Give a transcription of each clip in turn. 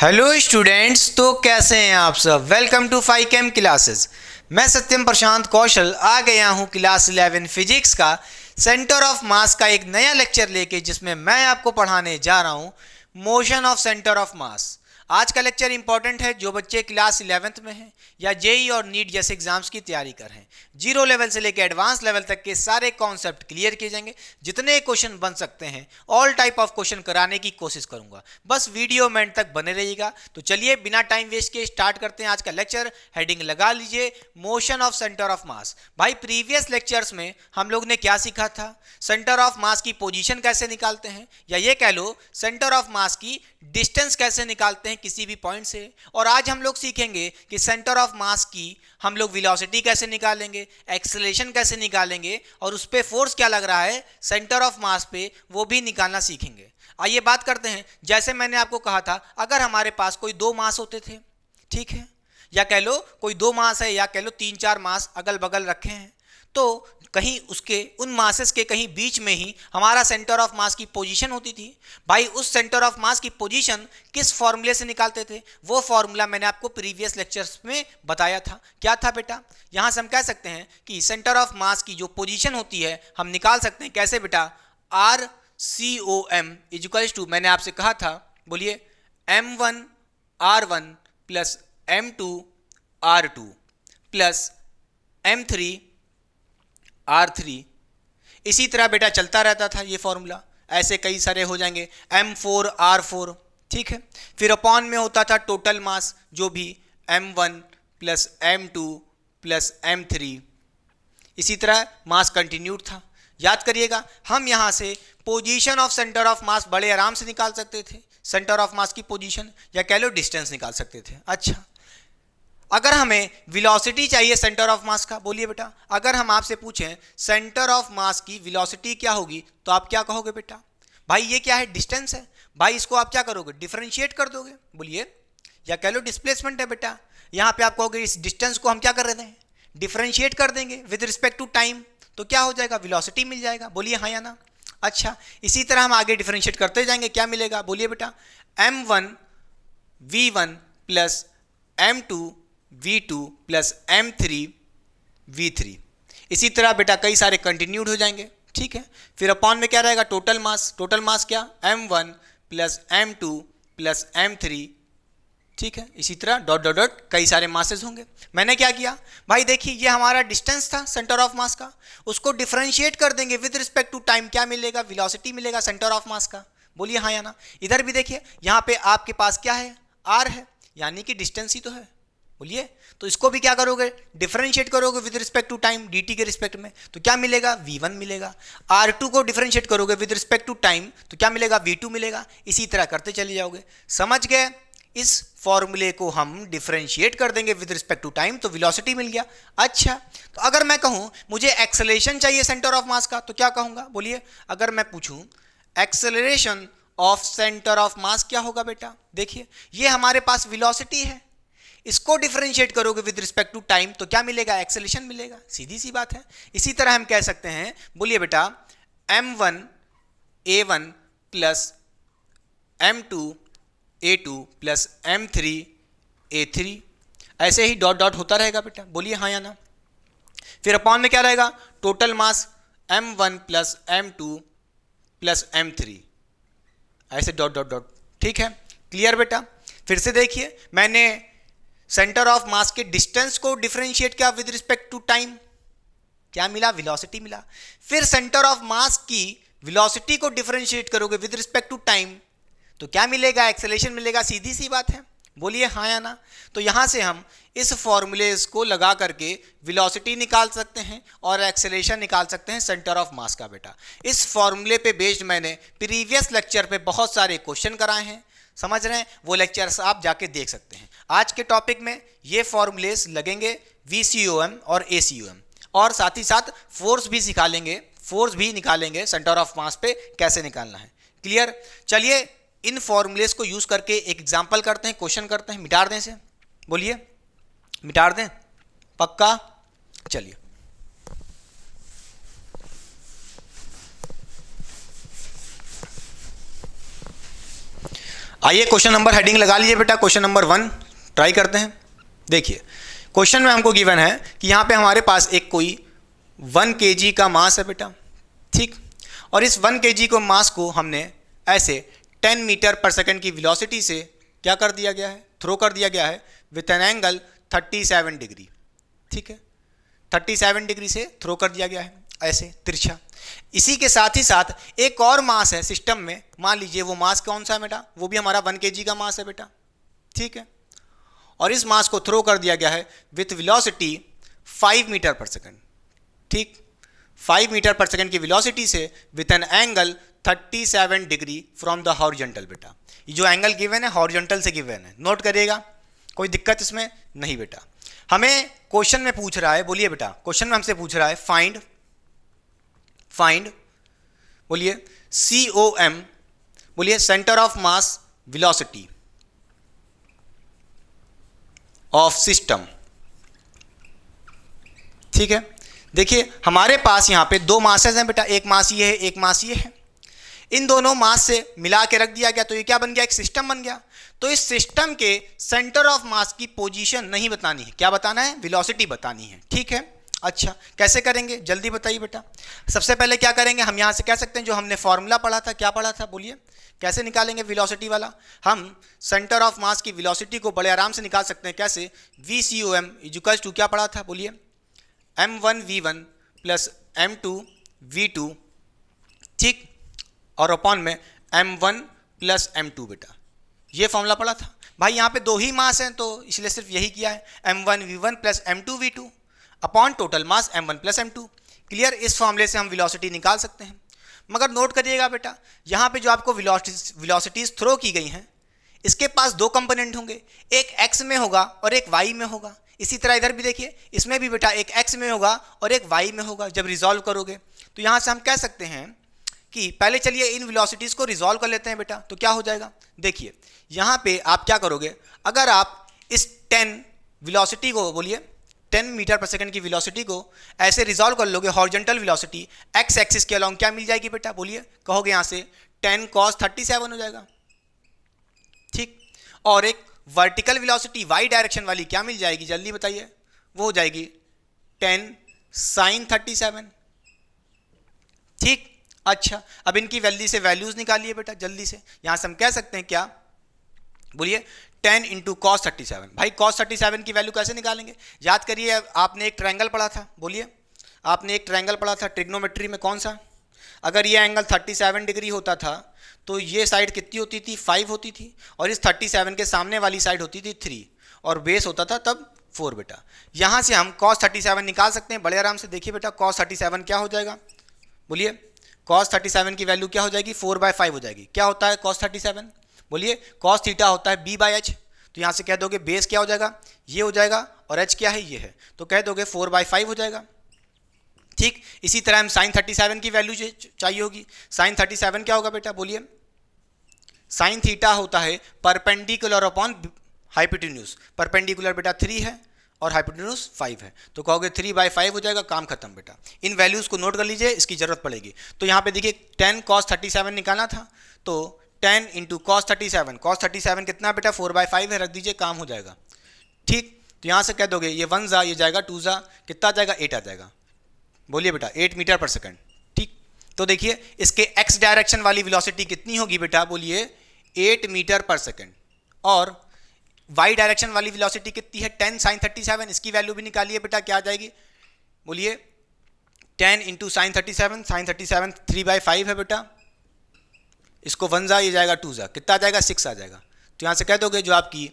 Hello students, तो कैसे हैं आप सब। Welcome to Phychem classes. मैं सत्यम प्रशांत कौशल आ गया हूं क्लास 11 फिजिक्स का सेंटर ऑफ मास का एक नया लेक्चर लेके, जिसमें मैं आपको पढ़ाने जा रहा हूं मोशन ऑफ सेंटर ऑफ मास। आज का लेक्चर इंपॉर्टेंट है जो बच्चे क्लास 11th में हैं या जेई और नीट जैसे एग्जाम्स की तैयारी कर रहे हैं। जीरो लेवल से लेकर एडवांस लेवल तक के सारे कॉन्सेप्ट क्लियर किए जाएंगे। जितने क्वेश्चन बन सकते हैं ऑल टाइप ऑफ क्वेश्चन कराने की कोशिश करूंगा। बस वीडियो में एंड तक बने रहिएगा। तो चलिए बिना टाइम वेस्ट के स्टार्ट करते हैं आज का लेक्चर। हेडिंग लगा लीजिए, मोशन ऑफ सेंटर ऑफ मास। भाई प्रीवियस लेक्चर्स में हम लोग ने क्या सीखा था? सेंटर ऑफ मास की पोजीशन कैसे निकालते हैं, या ये कह लो सेंटर ऑफ मास की डिस्टेंस कैसे निकालते हैं किसी भी पॉइंट से। और आज हम लोग सीखेंगे कि सेंटर ऑफ मास की हम लोग वेलोसिटी कैसे निकालेंगे, एक्सेलरेशन कैसे निकालेंगे, और उस पर फोर्स क्या लग रहा है सेंटर ऑफ मास पे, वो भी निकालना सीखेंगे। आइए बात करते हैं। जैसे मैंने आपको कहा था, अगर हमारे पास कोई दो मास होते थे, ठीक है, या कह लो कोई दो मास है, या कह लो तीन चार मास अगल बगल रखे हैं, तो कहीं उसके उन मासेस के कहीं बीच में ही हमारा सेंटर ऑफ मास की पोजीशन होती थी। भाई उस सेंटर ऑफ मास की पोजीशन किस फॉर्मूले से निकालते थे? वो फॉर्मूला मैंने आपको प्रीवियस लेक्चर्स में बताया था। क्या था बेटा? यहां से हम कह सकते हैं कि सेंटर ऑफ मास की जो पोजीशन होती है हम निकाल सकते हैं। कैसे बेटा? R C O M equals to, मैंने आपसे कहा था, बोलिए, M1 R1 plus M2 R2 plus M3 R3। इसी तरह बेटा चलता रहता था ये फॉर्मूला, ऐसे कई सारे हो जाएंगे, M4 R4, ठीक है। फिर अपॉन में होता था टोटल मास, जो भी M1 plus M2 plus M3। इसी तरह मास कंटिन्यूड था। याद करिएगा, हम यहां से पोजीशन ऑफ सेंटर ऑफ मास बड़े आराम से निकाल सकते थे। सेंटर ऑफ मास की पोजीशन या कह लो डिस्टेंस निकाल सकते थे। अच्छा, अगर हमें वेलोसिटी चाहिए सेंटर ऑफ मास का, बोलिए बेटा, अगर हम आपसे पूछें सेंटर ऑफ मास की वेलोसिटी क्या होगी, तो आप क्या कहोगे बेटा? भाई ये क्या है? डिस्टेंस है। भाई इसको आप क्या करोगे? डिफरेंशिएट कर दोगे, बोलिए, या कह लो डिस्प्लेसमेंट है बेटा। यहां पे आप कहोगे इस डिस्टेंस को हम क्या कर रहे हैं? डिफरेंशिएट कर देंगे विद रिस्पेक्ट टू टाइम, तो क्या हो जाएगा? वेलोसिटी मिल जाएगा। बोलिए हाँ या ना। अच्छा, इसी तरह हम आगे डिफरेंशिएट करते जाएंगे, क्या मिलेगा? बोलिए बेटा, M1 V1 plus M2 V2 plus M3 V3। इसी तरह बेटा कई सारे कंटिन्यूड हो जाएंगे, ठीक है। फिर अपॉन में क्या रहेगा? Total mass. टोटल मास क्या? M1 plus M2 plus M3, ठीक है। इसी तरह डॉट डॉट डॉट कई सारे मासेस होंगे। मैंने क्या किया भाई? देखिए, ये हमारा डिस्टेंस था सेंटर ऑफ मास का, उसको डिफरेंशिएट कर देंगे विद रिस्पेक्ट टू टाइम, क्या मिलेगा? वेलोसिटी मिलेगा सेंटर ऑफ मास का। बोलिए हाँ या ना। इधर भी देखिए, यहाँ पे आपके पास क्या है? R है, यानी कि डिस्टेंस ही तो है। बोलिए, तो इसको भी क्या करोगे? डिफरेंशिएट करोगे with respect to time, dt के रिस्पेक्ट में, तो क्या मिलेगा? V1 मिलेगा। R2 को डिफरेंशिएट करोगे विद रिस्पेक्ट टू टाइम, तो क्या मिलेगा? V2 मिलेगा। इसी तरह करते चले जाओगे। समझ गए? इस फॉर्मूले को हम डिफरेंशिएट कर देंगे विद रिस्पेक्ट टू टाइम, तो वेलोसिटी मिल गया। अच्छा, तो अगर मैं कहूं मुझे एक्सेलरेशन चाहिए सेंटर ऑफ मास का, तो क्या कहूंगा? बोलिए, अगर मैं पूछूं एक्सेलरेशन ऑफ सेंटर ऑफ मास क्या होगा बेटा? देखिए, ये हमारे पास वेलोसिटी है, इसको डिफरेंशिएट करोगे विद रिस्पेक्ट टू टाइम, तो क्या मिलेगा? एक्सेलरेशन मिलेगा। सीधी सी बात है। इसी तरह हम कह सकते हैं, बोलिए बेटा, M1 A1 plus M2 A2 plus M3 A3। ऐसे ही डॉट डॉट होता रहेगा बेटा। बोलिए हाँ या ना। फिर अपॉन में क्या रहेगा? Total mass M1 plus M2 plus M3, ऐसे डॉट डॉट डॉट, ठीक है। क्लियर बेटा? फिर से देखिए, मैंने सेंटर ऑफ मास के डिस्टेंस को डिफरेंशिएट किया विद रिस्पेक्ट टू टाइम, क्या मिला? वेलोसिटी मिला। फिर सेंटर ऑफ मास की वेलोसिटी को डिफरेंशिएट करोगे विद रिस्पेक्ट टू टाइम, तो क्या मिलेगा? एक्सेलरेशन मिलेगा। सीधी सी बात है। बोलिए हाँ या ना। तो यहां से हम इस फॉर्मूले को लगा करके वेलोसिटी निकाल सकते हैं और एक्सेलरेशन निकाल सकते हैं सेंटर ऑफ मास का बेटा। इस फॉर्मूले पे बेस्ड मैंने प्रीवियस लेक्चर पे बहुत सारे क्वेश्चन कराए हैं, समझ रहे हैं? वो लेक्चर्स आप जाके देख सकते हैं। आज के टॉपिक में ये फॉर्मूलेस लगेंगे, VCOM और ACOM, और साथ ही साथ फोर्स भी सिखा लेंगे, फोर्स भी निकालेंगे सेंटर ऑफ मास पे कैसे निकालना है। क्लियर? चलिए इन फॉर्मूलेस को यूज करके एक एग्जांपल करते हैं, क्वेश्चन करते हैं। मिटार दें इसे, बोलिए, मिटार दें? पक्का? चलिए, आइए क्वेश्चन नंबर हेडिंग लगा लीजिए बेटा, क्वेश्चन नंबर 1 ट्राई करते हैं। देखिए क्वेश्चन में हमको गिवन है कि यहाँ पे हमारे पास एक कोई 1 kg का मास है बेटा, ठीक। और इस 1 kg को मास को हमने ऐसे 10 मीटर पर सेकंड की वेलोसिटी से क्या कर दिया गया है, थ्रो कर दिया गया है विथ एन एंगल 37 डिग्री, ठीक है। 37 डिग्री से थ्रो कर दिया गया है ऐसे तिरछा। इसी के साथ ही साथ एक और मास है सिस्टम में, मान लीजिए वो मास कौन सा है बेटा, वो भी हमारा 1 kg का मास है बेटा, ठीक है। और इस मास को थ्रो कर दिया गया है विथ वेलोसिटी 5 मीटर पर सेकंड, ठीक। 5 मीटर पर सेकंड की वेलोसिटी से with an angle 37 degree from the horizontal बेटा। ये जो एंगल गिवन है हॉरिजॉन्टल से गिवन है, नोट करिएगा, कोई दिक्कत इसमें नहीं बेटा। हमें क्वेश्चन में पूछ रहा है, बोलिए बेटा, क्वेश्चन में हमसे पूछ रहा है फाइंड बोलिए COM, बोलिए centre of mass velocity of system, ठीक है। देखिए हमारे पास यहाँ पे 2 मासेस हैं बेटा, एक मास ये है, एक मास ये है। इन दोनों मास से मिला के रख दिया गया तो ये क्या बन गया, एक सिस्टम बन गया। तो इस सिस्टम के सेंटर ऑफ मास की पोजीशन नहीं बतानी है, क्या बताना है, वेलोसिटी बतानी है, ठीक है। अच्छा कैसे करेंगे, जल्दी बताइए बेटा। सबसे पहले क्या करेंगे, हम यहाँ से कह सकते हैं जो हमने फॉर्मूला पढ़ा था, क्या पढ़ा था बोलिए, कैसे निकालेंगे वेलोसिटी वाला। हम सेंटर ऑफ मास की वेलोसिटी को बड़े आराम से निकाल सकते हैं, कैसे, VCOM इक्वल्स टू क्या पढ़ा था बोलिए, M1V1 प्लस M2V2, ठीक, और अपॉन में M1 प्लस M2 बेटा, ये फॉर्मूला पढ़ा था भाई। यहाँ पे 2 ही मास हैं तो इसलिए सिर्फ यही किया है, M1V1 plus M2V2 upon total mass M1 plus M2। Clear, इस फॉर्मूले से हम वेलोसिटी निकाल सकते हैं। मगर नोट करिएगा बेटा, यहाँ पे जो आपको वेलोसिटीज थ्रो की गई हैं इसके पास 2 कंपोनेंट होंगे, एक x में होगा और एक y में होगा। इसी तरह इधर भी देखिए, इसमें भी बेटा एक x में होगा और एक y में होगा। जब रिजॉल्व करोगे तो यहाँ से हम कह सकते हैं कि पहले चलिए इन वेलोसिटीज़ को रिजॉल्व कर लेते हैं बेटा, तो क्या हो जाएगा। देखिए यहाँ पे आप क्या करोगे, अगर आप इस 10 वेलोसिटी को बोलिए 10 मीटर पर सेकंड की वेलोसिटी को ऐसे रिजॉल्व कर लोगे हॉरिजॉन्टल वेलोसिटी x एक्सिस के अलोंग, क्या मिल जाएगी बेटा बोलिए, कहोगे यहाँ से 10 cos 37 हो जाएगा, ठीक। और एक वर्टिकल वेलोसिटी y डायरेक्शन वाली क्या मिल जाएगी, जल्दी बताइए, वो हो जाएगी 10 sin 37, ठीक। अच्छा अब इनकी वैल्यू से वैल्यूज निकालिए बेटा जल्दी से। यहां से हम कह सकते हैं क्या बोलिए, 10 इंटू cos 37। भाई cos 37 की वैल्यू कैसे निकालेंगे, याद करिए, आपने एक ट्रायंगल पढ़ा था, बोलिए आपने एक ट्रायंगल पढ़ा था ट्रिग्नोमेट्री में, कौन सा, अगर ये एंगल 37 डिग्री होता था तो ये साइड कितनी होती थी, 5 होती थी, और इस 37 के सामने वाली साइड होती थी 3, और बेस होता था तब 4 बेटा। यहाँ से हम cos 37 निकाल सकते हैं बड़े आराम से। देखिए बेटा cos 37 क्या हो जाएगा बोलिए, cos 37 की वैल्यू क्या हो जाएगी, 4/5 हो जाएगी। क्या होता है cos 37 बोलिए, cos थीटा होता है B/h। तो यहाँ से कह दोगे बेस क्या हो जाएगा, ये हो जाएगा, और h क्या है, ये है, तो कह दोगे 4/5 हो जाएगा, ठीक। इसी तरह हम sin 37 की वैल्यू चाहिए होगी। sin 37 क्या होगा बेटा बोलिए, sin थीटा होता है परपेंडिकुलर अपॉन हाइपोटेन्यूज। परपेंडिकुलर बेटा 3 है और हाइपोटेन्यूज 5 है, तो कहोगे 3/5 हो जाएगा, काम खत्म बेटा। इन वैल्यूज को नोट कर लीजिए, इसकी जरूरत पड़ेगी। तो यहाँ पे देखिए 10 cos 37 निकालना था, तो 10 इंटू cos 37, cos 37 कितना बेटा 4/5 है, रख दीजिए, काम हो जाएगा, ठीक। तो यहाँ से कह दोगे ये 1 जा, ये जाएगा 2 जा, कितना आ जाएगा, 8 आ जाएगा, बोलिए बेटा 8 मीटर पर सेकंड, ठीक। तो देखिए इसके x डायरेक्शन वाली वेलोसिटी कितनी होगी बेटा बोलिए, 8 मीटर पर सेकंड, और y डायरेक्शन वाली वेलोसिटी कितनी है, 10 sin 37। इसकी वैल्यू भी निकालिए बेटा, क्या आ जाएगी बोलिए, 10 इंटू sin 37, sin 37 3/5 है बेटा, इसको 1 जा, ये जाएगा 2 जा, कितना आ जाएगा, 6 आ जाएगा। तो यहाँ से कह दोगे जो आपकी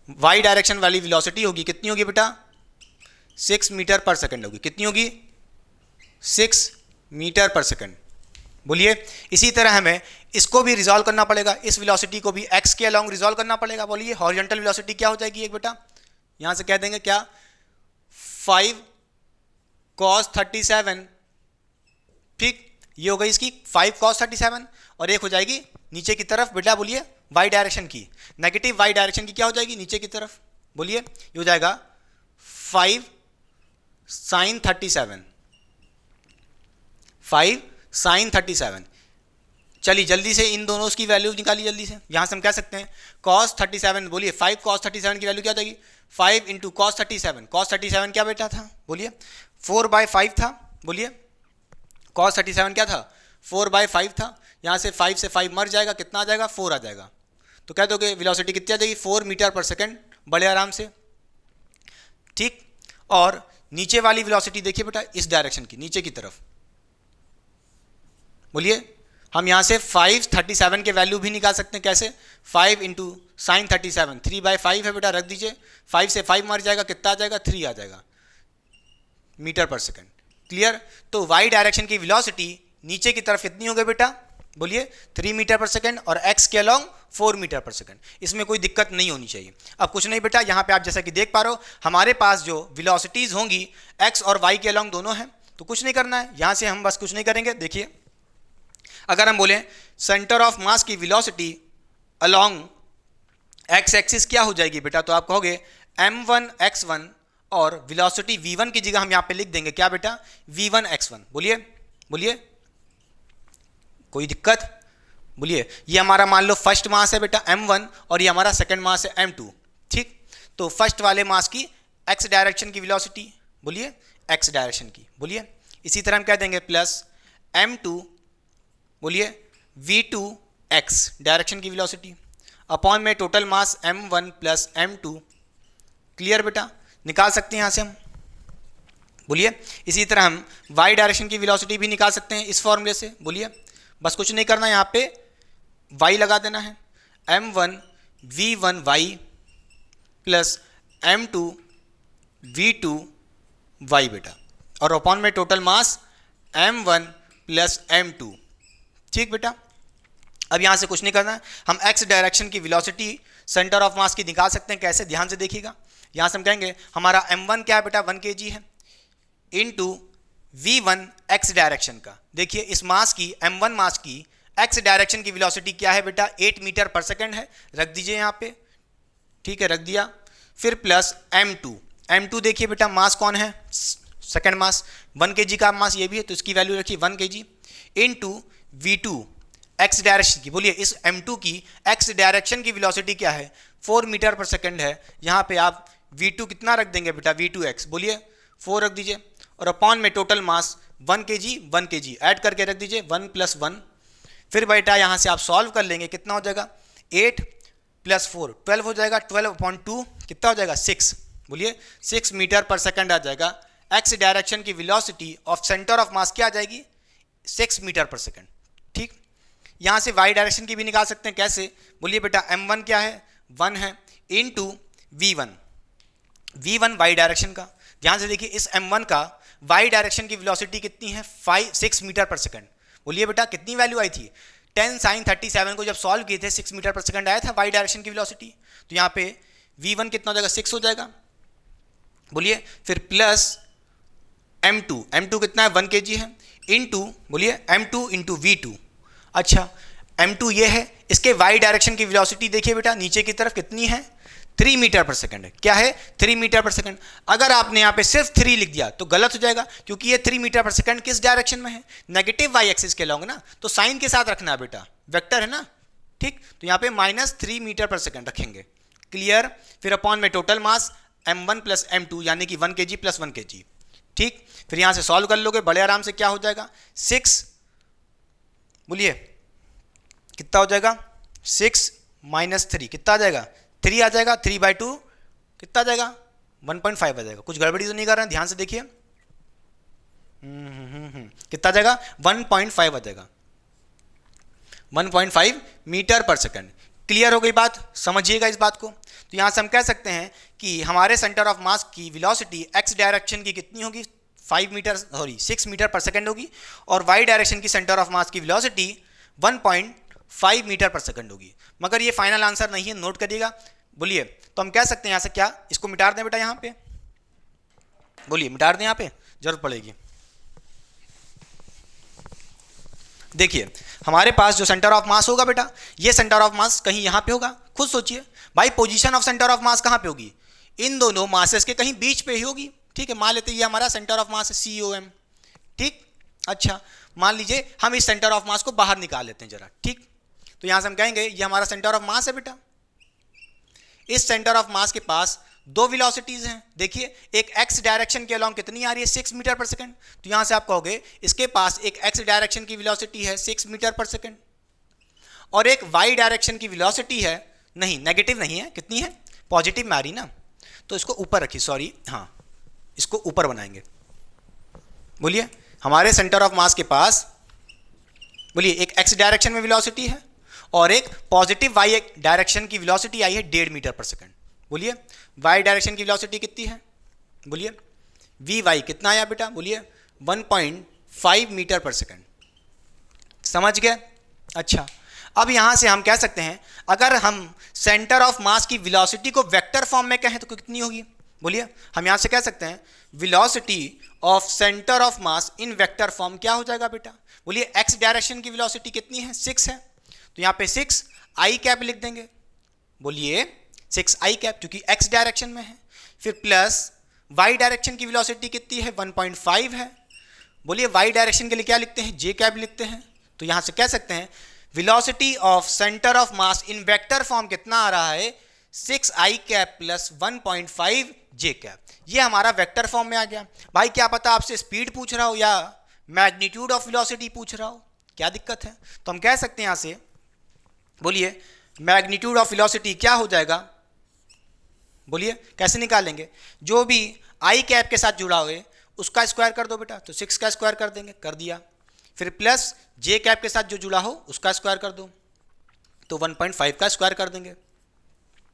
y डायरेक्शन वाली वेलोसिटी होगी कितनी होगी बेटा, 6 मीटर पर सेकंड होगी, कितनी होगी, 6 मीटर पर सेकंड, बोलिए। इसी तरह हमें इसको भी रिजॉल्व करना पड़ेगा, इस वेलोसिटी को भी x के अलोंग रिजॉल्व करना पड़ेगा, बोलिए हॉरिजॉन्टल वेलोसिटी क्या हो जाएगी एक बेटा, यहाँ से कह देंगे क्या, 5 cos 37, ठीक। ये हो गई इसकी 5 cos 37, और एक हो जाएगी नीचे की तरफ बेटा बोलिए y डायरेक्शन की, नेगेटिव y डायरेक्शन की क्या हो जाएगी नीचे की तरफ, बोलिए ये हो जाएगा 5 sin 37, 5 sin 37। चलिए जल्दी से इन दोनों की वैल्यू निकालिए जल्दी से। यहाँ से हम कह सकते हैं cos 37, बोलिए 5 cos 37 की वैल्यू क्या जाएगी, 5 इंटू cos 37। cos 37 क्या बेटा था, बोलिए 4/5 था। बोलिए cos 37 क्या था, 4/5 था। यहाँ से 5 से 5 मर जाएगा, कितना आ जाएगा, 4 आ जाएगा। तो कह दोगे वेलोसिटी कितनी आ जाएगी, 4 मीटर पर सेकेंड, बड़े आराम से। ठीक, और नीचे वाली वेलोसिटी देखिए बेटा इस डायरेक्शन की, नीचे की तरफ। बोलिए हम यहाँ से 537 के वैल्यू भी निकाल सकते हैं, कैसे, 5 इंटू साइन 37, 3/5 है बेटा, रख दीजिए। 5 से 5 मर जाएगा, कितना आ जाएगा, 3 आ जाएगा मीटर पर सेकेंड। क्लियर। तो वाई डायरेक्शन की वेलोसिटी नीचे की तरफ कितनी हो गई बेटा, बोलिए 3 मीटर पर सेकेंड, और एक्स के अलोंग 4 मीटर पर सेकेंड। इसमें कोई दिक्कत नहीं होनी चाहिए। अब कुछ नहीं बेटा, यहाँ पे आप जैसा कि देख पा रहे हो हमारे पास जो वेलोसिटीज होंगी एक्स और वाई के अलोंग दोनों हैं, तो कुछ नहीं करना है, यहाँ से हम बस कुछ नहीं करेंगे। देखिए अगर हम बोलें सेंटर ऑफ मास की वेलोसिटी अलोंग एक्स एक्सिस क्या हो जाएगी बेटा, तो आप कहोगे m1 x1, और वेलोसिटी v1 की जगह हम यहाँ पे लिख देंगे क्या बेटा, v1 x1। बोलिए बोलिए कोई दिक्कत, बोलिए ये हमारा मान लो फर्स्ट मास है बेटा m1, और ये हमारा सेकंड मास है m2। ठीक, तो फर्स्ट वाले मास की x डायरेक्शन की वेलोसिटी, बोलिए x डायरेक्शन की, बोलिए इसी तरह हम कह देंगे प्लस m2, बोलिए v2 x डायरेक्शन की वेलोसिटी, अपॉन में total mass m1 plus m2। Clear बेटा, निकाल सकते हैं यहाँ से हम। बोलिए इसी तरह हम y डायरेक्शन की वेलोसिटी भी निकाल सकते हैं इस फॉर्मूले से। बोलिए बस कुछ नहीं करना, यहाँ पे y लगा देना है, m1 v1 y plus m2 v2 y बेटा, और अपॉन में total mass m1 plus m2। ठीक बेटा, अब यहाँ से कुछ नहीं करना है, हम x डायरेक्शन की वेलोसिटी सेंटर ऑफ मास की निकाल सकते हैं। कैसे, ध्यान से देखिएगा। यहाँ से हम कहेंगे हमारा m1 क्या है बेटा, 1 kg है, इनटू v1 x डायरेक्शन का। देखिए इस मास की, m1 मास की x डायरेक्शन की वेलोसिटी क्या है बेटा, 8 मीटर पर सेकेंड है, रख दीजिए यहाँ पे। ठीक है, रख दिया। फिर प्लस m2 देखिए बेटा मास कौन है, सेकेंड मास, 1 kg का मास ये भी है, तो इसकी वैल्यू रखिए 1 kg, into v2 x direction की। बोलिए इस m2 की x डायरेक्शन की वेलोसिटी क्या है, 4 मीटर पर सेकेंड है। यहाँ पे आप v2 कितना रख देंगे बेटा, v2x, बोलिए 4 रख दीजिए, और अपॉन में टोटल मास 1 kg ऐड करके रख दीजिए, 1 + 1। फिर बेटा यहाँ से आप सॉल्व कर लेंगे, कितना हो जाएगा, 8 + 4 12 हो जाएगा, 12/2 कितना हो जाएगा, 6। बोलिए 6 मीटर पर सेकेंड आ जाएगा। x डायरेक्शन की वेलोसिटी ऑफ सेंटर ऑफ मास क्या आ जाएगी, 6 मीटर पर सेकेंड। ठीक, यहाँ से y डायरेक्शन की भी निकाल सकते हैं। कैसे, बोलिए बेटा m1 क्या है, 1 है, इनटू v1 y डायरेक्शन का। ध्यान से देखिए इस m1 का y डायरेक्शन की वेलोसिटी कितनी है, 6 मीटर पर सेकेंड। बोलिए बेटा कितनी वैल्यू आई थी, 10 sin 37 को जब सॉल्व किए थे 6 मीटर पर सेकेंड आया था y डायरेक्शन की वेलोसिटी। तो यहाँ पे v1 कितना हो जाएगा, 6 हो जाएगा। बोलिए फिर प्लस m2 कितना है, 1 kg है, इनटू बोलिए m2 इंटू v2। अच्छा m2 ये है, इसके y डायरेक्शन की वेलोसिटी देखिए बेटा नीचे की तरफ कितनी है, 3 मीटर पर सेकंड है। क्या है, 3 मीटर पर सेकंड। अगर आपने यहाँ पे सिर्फ 3 लिख दिया तो गलत हो जाएगा, क्योंकि ये 3 मीटर पर सेकंड किस डायरेक्शन में है, नेगेटिव वाई एक्सिस के लॉन्ग ना, तो साइन के साथ रखना है बेटा, वेक्टर है ना। ठीक, तो यहाँ पे -3 मीटर पर सेकंड रखेंगे। क्लियर। फिर अपॉन में total mass m1 plus m2 यानी कि 1 kg प्लस 1 kg। ठीक, फिर यहाँ से सॉल्व कर लोगे बड़े आराम से, क्या हो जाएगा, 6, बोलिए कितना हो जाएगा, 6 - 3 कितना आ जाएगा, 3 आ जाएगा, 3/2 कितना आ जाएगा, 1.5 आ जाएगा। कुछ गड़बड़ी तो नहीं कर रहे हैं, ध्यान से देखिए। कितना आ जाएगा, 1.5 आ जाएगा, 1.5 मीटर पर सेकंड। क्लियर हो गई बात, समझिएगा इस बात को। तो यहाँ से हम कह सकते हैं कि हमारे सेंटर ऑफ मास की वेलोसिटी एक्स डायरेक्शन की कितनी होगी, 6 मीटर पर सेकंड होगी, और वाई डायरेक्शन की सेंटर ऑफ मास की वेलोसिटी 1.5 मीटर पर सेकंड होगी। मगर ये फाइनल आंसर नहीं है, नोट करिएगा। बोलिए तो हम कह सकते हैं यहाँ से क्या, इसको मिटा दें बेटा यहाँ पे, बोलिए मिटा दें, यहाँ पे जरूरत पड़ेगी। देखिए हमारे पास जो सेंटर ऑफ मास होगा बेटा, ये सेंटर ऑफ मास कहीं यहाँ पे होगा। खुद सोचिए भाई, पोजीशन ऑफ सेंटर ऑफ मास कहाँ पे होगी, इन दोनों मासेस के कहीं बीच पे ही होगी। ठीक है, मान लेते हैं ये हमारा सेंटर ऑफ मास है COM। ठीक, अच्छा मान लीजिए हम इस सेंटर ऑफ मास को बाहर निकाल लेते हैं जरा, ठीक। तो यहां से हम कहेंगे ये हमारा सेंटर ऑफ मास है बेटा। इस सेंटर ऑफ मास के पास दो वेलोसिटीज हैं। देखिए एक एक्स डायरेक्शन के अलोंग कितनी आ रही है, 6 मीटर पर सेकंड। तो यहां से आप कहोगे इसके पास एक एक्स डायरेक्शन की वेलोसिटी है 6 मीटर पर सेकंड, और एक वाई डायरेक्शन की वेलोसिटी है, नहीं नेगेटिव नहीं है, कितनी है, पॉजिटिव में आ रही ना, तो इसको ऊपर रखिए, सॉरी हाँ इसको ऊपर बनाएंगे। बोलिए हमारे सेंटर ऑफ मास के पास, बोलिए एक एक्स डायरेक्शन में वेलोसिटी है और एक पॉजिटिव वाई डायरेक्शन की वेलोसिटी आई है 1.5 मीटर पर सेकंड। बोलिए वाई डायरेक्शन की वेलोसिटी कितनी है, बोलिए वी वाई कितना आया बेटा, बोलिए 1.5 मीटर पर सेकंड। समझ गए? अच्छा अब यहां से हम कह सकते हैं अगर हम सेंटर ऑफ मास की वेलोसिटी को वेक्टर फॉर्म में कहें तो कितनी होगी, बोलिए हम यहां से कह सकते हैं velocity of centre of mass in vector form क्या हो जाएगा बेटा, बोलिए एक्स डायरेक्शन की वेलोसिटी कितनी है, 6 है, तो यहां पे 6 आई कैप लिख देंगे, बोलिए 6 आई कैप क्योंकि एक्स डायरेक्शन में है, फिर प्लस वाई डायरेक्शन की वेलोसिटी कितनी है 1.5 है, बोलिए वाई डायरेक्शन के लिए क्या लिखते हैं, जे कैप लिखते हैं। तो यहां से कह सकते हैं velocity of centre of mass in vector form कितना आ रहा है, 6 आई कैप प्लस 1.5 जे कैप। ये हमारा वेक्टर फॉर्म में आ गया। भाई क्या पता आपसे स्पीड पूछ रहा हो या मैग्नीट्यूड ऑफ वेलोसिटी पूछ रहा हो, क्या दिक्कत है। तो हम कह सकते हैं यहां से, बोलिए मैग्नीट्यूड ऑफ वेलोसिटी क्या हो जाएगा, बोलिए कैसे निकालेंगे, जो भी आई कैप के साथ जुड़ा हुए उसका स्क्वायर कर दो बेटा, तो 6 का स्क्वायर कर देंगे, कर दिया, फिर प्लस जे कैप के साथ जो जुड़ा हो उसका स्क्वायर कर दो, तो 1.5 का स्क्वायर कर देंगे।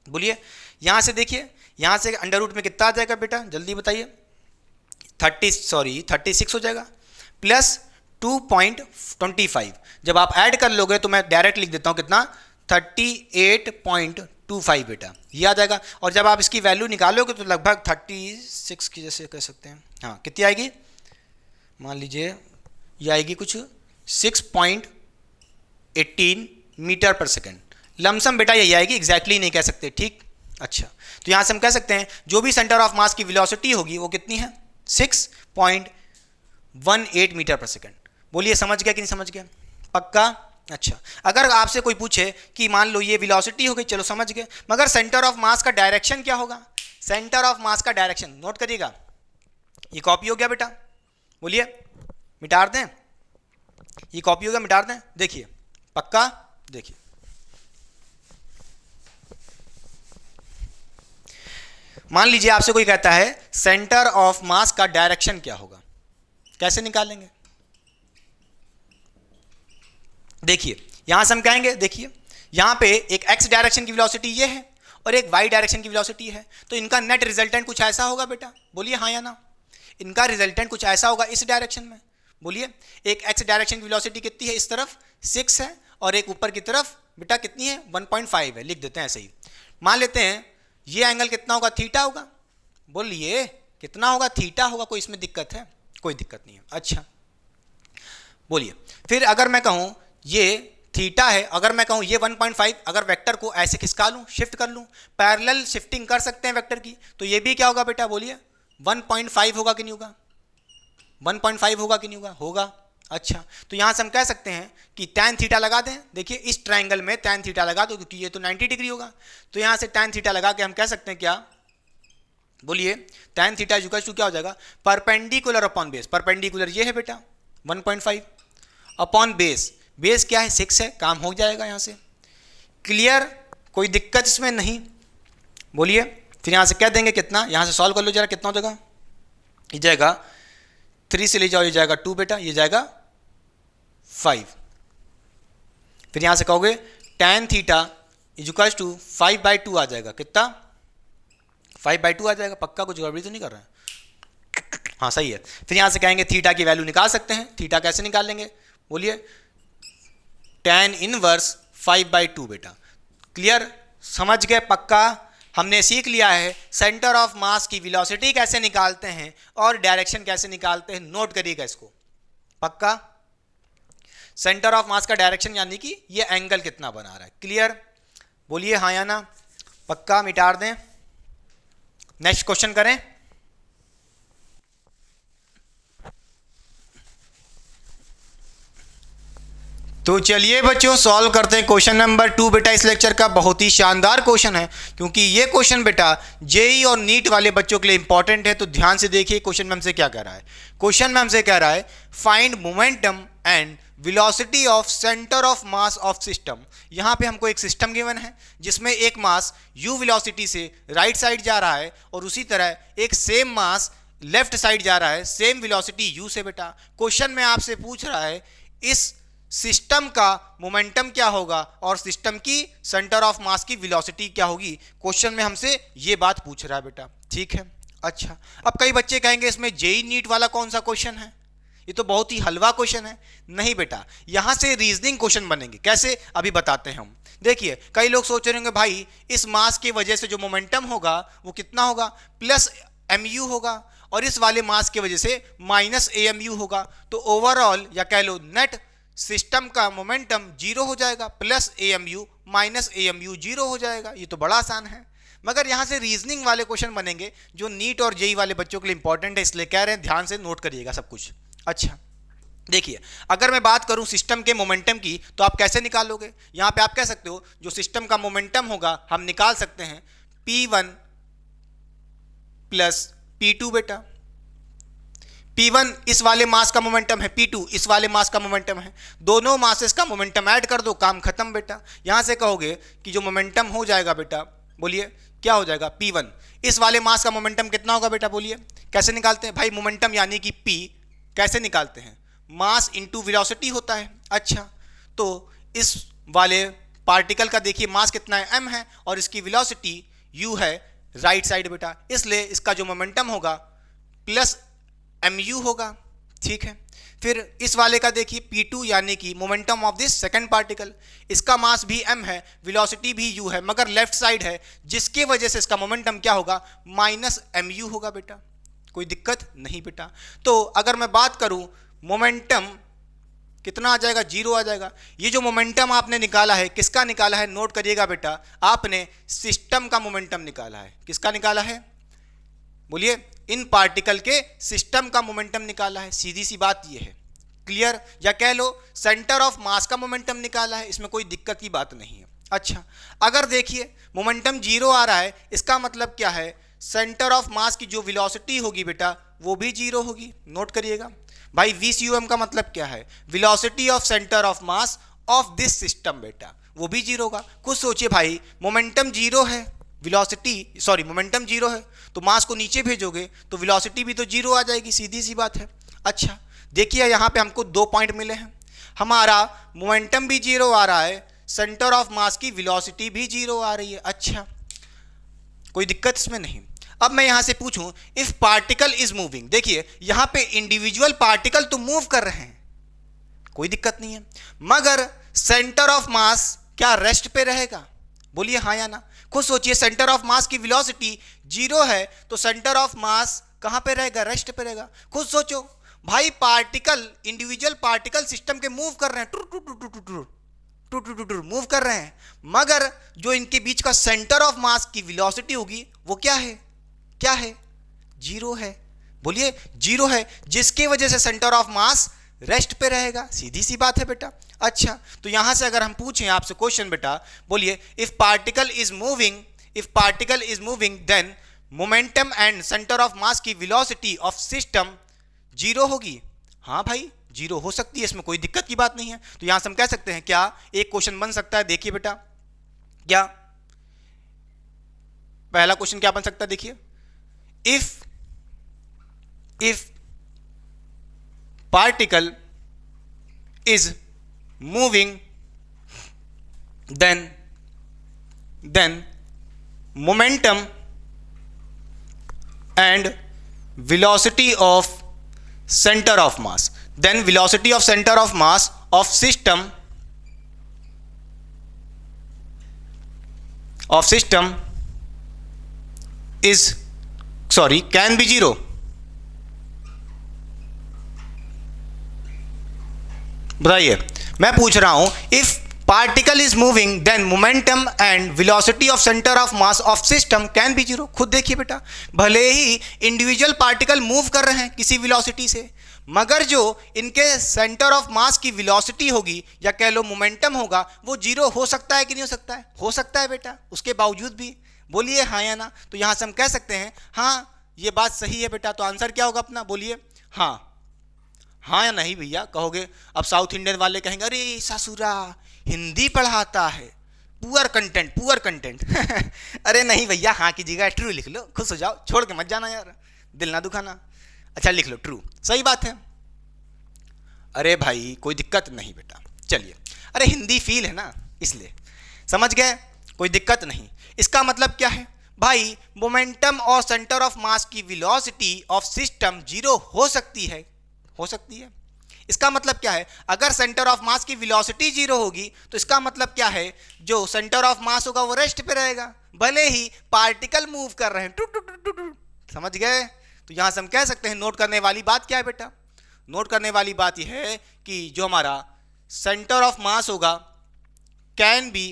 बोलिए यहां से देखिए, यहां से अंडर रूट में कितना आ जाएगा बेटा, जल्दी बताइए, 36 हो जाएगा, प्लस 2.25। जब आप ऐड कर लोगे तो मैं डायरेक्ट लिख देता हूं कितना, 38.25 बेटा, ये आ जाएगा। और जब आप इसकी वैल्यू निकालोगे तो लगभग 36 की जैसे कह सकते हैं, हाँ कितनी आएगी, मान लीजिए ये आएगी कुछ 6.18 मीटर पर सेकेंड, लमसम बेटा यही आएगी, एग्जैक्टली नहीं कह सकते, ठीक। अच्छा तो यहां से हम कह सकते हैं जो भी सेंटर ऑफ मास की वेलोसिटी होगी वो कितनी है, 6.18 मीटर पर सेकेंड। बोलिए समझ गया कि नहीं समझ गया, पक्का। अच्छा अगर आपसे कोई पूछे कि मान लो ये वेलोसिटी हो गई, चलो समझ गए, मगर सेंटर ऑफ मास का डायरेक्शन क्या होगा, सेंटर ऑफ मास का डायरेक्शन नोट करिएगा, ये कॉपी हो गया बेटा, बोलिए मिटार दें, ये कॉपी हो गया, मिटार दें, देखिए पक्का, देखिए मान लीजिए आपसे कोई कहता है सेंटर ऑफ मास का डायरेक्शन क्या होगा, कैसे निकालेंगे। देखिए यहां से हम कहेंगे, देखिए यहां पे एक एक्स डायरेक्शन की वेलोसिटी ये है और एक वाई डायरेक्शन की वेलोसिटी है, तो इनका नेट रिजल्टेंट कुछ ऐसा होगा बेटा, बोलिए हाँ या ना, इनका रिजल्टेंट कुछ ऐसा होगा इस डायरेक्शन में। बोलिए एक एक्स डायरेक्शन की वेलोसिटी कितनी है, इस तरफ 6 है और एक ऊपर की तरफ बेटा कितनी है 1.5 है, लिख देते हैं ऐसे ही। मान लेते हैं ये एंगल कितना होगा, थीटा होगा, बोलिए कितना होगा, थीटा होगा, कोई इसमें दिक्कत है, कोई दिक्कत नहीं है। अच्छा बोलिए फिर अगर मैं कहूं ये थीटा है, अगर मैं कहूं ये 1.5, अगर वेक्टर को ऐसे खिसका लूं, शिफ्ट कर लूं, पैरेलल शिफ्टिंग कर सकते हैं वेक्टर की, तो ये भी क्या होगा बेटा, बोलिए 1.5 होगा कि नहीं होगा, 1.5 होगा कि नहीं होगा, होगा। अच्छा तो यहां से हम कह सकते हैं कि tan थीटा लगा दें, देखिए इस ट्रायंगल में tan थीटा लगा दो क्योंकि ये तो 90 डिग्री होगा, तो यहां से tan थीटा लगा के हम कह सकते हैं क्या, बोलिए tan थीटा इक्वल टू क्या हो जाएगा, परपेंडिकुलर अपॉन बेस, परपेंडिकुलर ये है बेटा 1.5 अपॉन बेस, बेस क्या है 6 है, काम हो जाएगा यहां से, क्लियर, कोई दिक्कत इसमें नहीं। बोलिए फिर यहां से कह देंगे कितना, यहां से सॉल्व कर लो जरा, कितना हो जाएगा, ये जाएगा 3 से ले जाओ, ये जाएगा 2 बेटा, ये जाएगा 5, फिर यहां से कहोगे tan थीटा इक्वल्स टू 5/2 आ जाएगा, कितना 5/2 आ जाएगा, पक्का, कुछ गड़बड़ी तो नहीं कर रहा है, हाँ सही है। फिर यहां से कहेंगे थीटा की वैल्यू निकाल सकते हैं, थीटा कैसे निकालेंगे, बोलिए tan इनवर्स 5/2 बेटा, क्लियर, समझ गए, पक्का। हमने सीख लिया है सेंटर ऑफ मास की वेलोसिटी कैसे निकालते हैं और डायरेक्शन कैसे निकालते हैं, नोट करिएगा इसको, पक्का। सेंटर ऑफ मास का डायरेक्शन यानी कि ये एंगल कितना बना रहा है, क्लियर, बोलिए हाँ या ना, पक्का, मिटार दें। नेक्स्ट क्वेश्चन करें। तो चलिए बच्चों सॉल्व करते हैं क्वेश्चन नंबर 2 बेटा। इस लेक्चर का बहुत ही शानदार क्वेश्चन है, क्योंकि ये क्वेश्चन बेटा जेई और नीट वाले बच्चों के लिए इंपॉर्टेंट है। तो ध्यान से देखिए क्वेश्चन में हमसे क्या कह रहा है। क्वेश्चन में हमसे कह रहा है find momentum and velocity of centre of mass of system. यहाँ पे हमको एक सिस्टम गिवन है जिसमें एक मास u वेलोसिटी से राइट साइड जा रहा है और उसी तरह एक सेम मास लेफ्ट साइड जा रहा है सेम वेलोसिटी u से। बेटा क्वेश्चन में आपसे पूछ रहा है इस सिस्टम का मोमेंटम क्या होगा और सिस्टम की सेंटर ऑफ मास की वेलोसिटी क्या होगी। क्वेश्चन में हमसे ये बात पूछ रहा है बेटा, ठीक है। अच्छा, अब कई बच्चे कहेंगे इसमें जेई नीट वाला कौन सा क्वेश्चन है, ये तो बहुत ही हलवा क्वेश्चन है। नहीं बेटा, यहां से रीजनिंग क्वेश्चन बनेंगे। कैसे, अभी बताते हैं हम। देखिए कई लोग सोच रहे होंगे भाई इस मास की वजह से जो मोमेंटम होगा वो कितना होगा, प्लस mu होगा, और इस वाले मास की वजह से माइनस amu होगा। तो ओवरऑल या कह लो नेट सिस्टम का मोमेंटम जीरो हो जाएगा, plus amu minus amu zero हो जाएगा। ये तो बड़ा आसान है, मगर यहाँ से रीजनिंग वाले क्वेश्चन बनेंगे जो नीट और जेई वाले बच्चों के लिए इंपॉर्टेंट है, इसलिए कह रहे हैं ध्यान से नोट करिएगा सब कुछ। अच्छा देखिए, अगर मैं बात करूं सिस्टम के मोमेंटम की तो आप कैसे निकालोगे। यहाँ पे आप कह सकते हो जो सिस्टम का मोमेंटम होगा हम निकाल सकते हैं P1 प्लस P2। बेटा P1 इस वाले मास का मोमेंटम है, P2 इस वाले मास का मोमेंटम है, दोनों मासेस का मोमेंटम ऐड कर दो, काम खत्म बेटा। यहां से कहोगे कि जो मोमेंटम हो जाएगा बेटा, बोलिए क्या हो जाएगा, P1 इस वाले मास का मोमेंटम कितना होगा बेटा, बोलिए कैसे निकालते हैं भाई। मोमेंटम यानी कि P कैसे निकालते हैं, मास इंटू वेलोसिटी होता है। अच्छा, तो इस वाले पार्टिकल का देखिए मास कितना है, m है, और इसकी वेलोसिटी u है राइट साइड बेटा, इसलिए इसका जो मोमेंटम होगा प्लस mu होगा, ठीक है। फिर इस वाले का देखिए P2 यानी कि momentum of this second particle, इसका मास भी m है, वेलोसिटी भी u है, मगर लेफ्ट साइड है, जिसके वजह से इसका मोमेंटम क्या होगा, माइनस mu होगा बेटा। कोई दिक्कत नहीं बेटा। तो अगर मैं बात करूं मोमेंटम कितना आ जाएगा, जीरो आ जाएगा। ये जो मोमेंटम आपने निकाला है किसका निकाला है, नोट करिएगा बेटा, आपने सिस्टम का मोमेंटम निकाला है। किसका निकाला है, बोलिए, इन पार्टिकल के सिस्टम का मोमेंटम निकाला है। सीधी सी बात ये है, क्लियर, या कह लो सेंटर ऑफ मास का मोमेंटम निकाला है, इसमें कोई दिक्कत की बात नहीं है। अच्छा, अगर देखिए मोमेंटम जीरो आ रहा है, इसका मतलब क्या है, सेंटर ऑफ मास की जो वेलोसिटी होगी बेटा वो भी जीरो होगी। नोट करिएगा भाई, VCUM का मतलब क्या है, velocity of centre of mass of this system बेटा, वो भी जीरो होगा। खुद सोचिए भाई, मोमेंटम जीरो है, मोमेंटम जीरो है, तो मास को नीचे भेजोगे तो वेलोसिटी भी तो जीरो आ जाएगी, सीधी सी बात है। अच्छा देखिए, यहाँ पे हमको 2 पॉइंट मिले हैं, हमारा मोमेंटम भी जीरो आ रहा है, सेंटर ऑफ मास की वेलोसिटी भी जीरो आ रही है। अच्छा, कोई दिक्कत इसमें नहीं। अब मैं यहां से पूछूं इफ पार्टिकल इज मूविंग, देखिए यहां पे इंडिविजुअल पार्टिकल तो मूव कर रहे हैं, कोई दिक्कत नहीं है, मगर सेंटर ऑफ मास क्या रेस्ट पे रहेगा, बोलिए हाँ या ना। खुद सोचिए, सेंटर ऑफ मास की वेलोसिटी जीरो है तो सेंटर ऑफ मास कहां पे रहेगा, रेस्ट पे रहेगा। खुद सोचो भाई, पार्टिकल, इंडिविजुअल पार्टिकल सिस्टम के मूव कर रहे हैं, मूव कर रहे हैं, मगर जो इनके बीच का सेंटर ऑफ मास की वेलोसिटी होगी वो क्या है, क्या है, जीरो है। बोलिए जीरो है, जिसकी वजह से सेंटर ऑफ मास रेस्ट पे रहेगा, सीधी सी बात है बेटा। अच्छा, तो यहां से अगर हम पूछें आपसे क्वेश्चन बेटा, बोलिए if particle is moving then momentum and centre of mass की वेलोसिटी ऑफ सिस्टम जीरो होगी। हाँ भाई, जीरो हो सकती है, इसमें कोई दिक्कत की बात नहीं है। तो यहां से हम कह सकते हैं क्या, एक क्वेश्चन बन सकता है, देखिए बेटा, क्या पहला क्वेश्चन क्या बन सकता है, देखिए, if particle is moving then momentum and velocity of center of mass, then velocity of center of mass of system can be zero। बताइए, मैं पूछ रहा हूं if particle is moving then momentum and velocity of centre of mass of system can be zero. खुद देखिए बेटा, भले ही individual particle move कर रहे हैं किसी वेलोसिटी से, मगर जो इनके सेंटर ऑफ मास की वेलोसिटी होगी या कह लो मोमेंटम होगा, वो जीरो हो सकता है कि नहीं हो सकता है? हो सकता है बेटा, उसके बावजूद भी। बोलिए हाँ या ना। तो यहाँ से हम कह सकते हैं हाँ ये बात सही है बेटा। तो आंसर क्या होगा अपना? बोलिए हाँ। हाँ या नहीं भैया कहोगे? अब साउथ इंडियन वाले कहेंगे अरे ससुरा हिंदी पढ़ाता है, पुअर कंटेंट पुअर कंटेंट। अरे नहीं भैया, हाँ कीजिएगा, ट्रू लिख लो, खुश हो जाओ, छोड़ के मत जाना यार, दिल ना दुखाना। अच्छा लिख लो ट्रू, सही बात है। अरे भाई कोई दिक्कत नहीं बेटा, चलिए। अरे हिंदी फील है ना, इसलिए समझ गए, कोई दिक्कत नहीं। इसका मतलब क्या है भाई? मोमेंटम और सेंटर ऑफ मास की वेलोसिटी ऑफ सिस्टम जीरो हो सकती है, हो सकती है। इसका मतलब क्या है? अगर सेंटर ऑफ मास की वेलोसिटी जीरो होगी तो इसका मतलब क्या है? जो सेंटर ऑफ मास होगा वो रेस्ट पे रहेगा, भले ही पार्टिकल मूव कर रहे हैं। Two two two two two. समझ गए? तो यहां से हम कह सकते हैं नोट करने वाली बात क्या है बेटा? नोट करने वाली बात यह है कि जो हमारा सेंटर ऑफ मास होगा कैन बी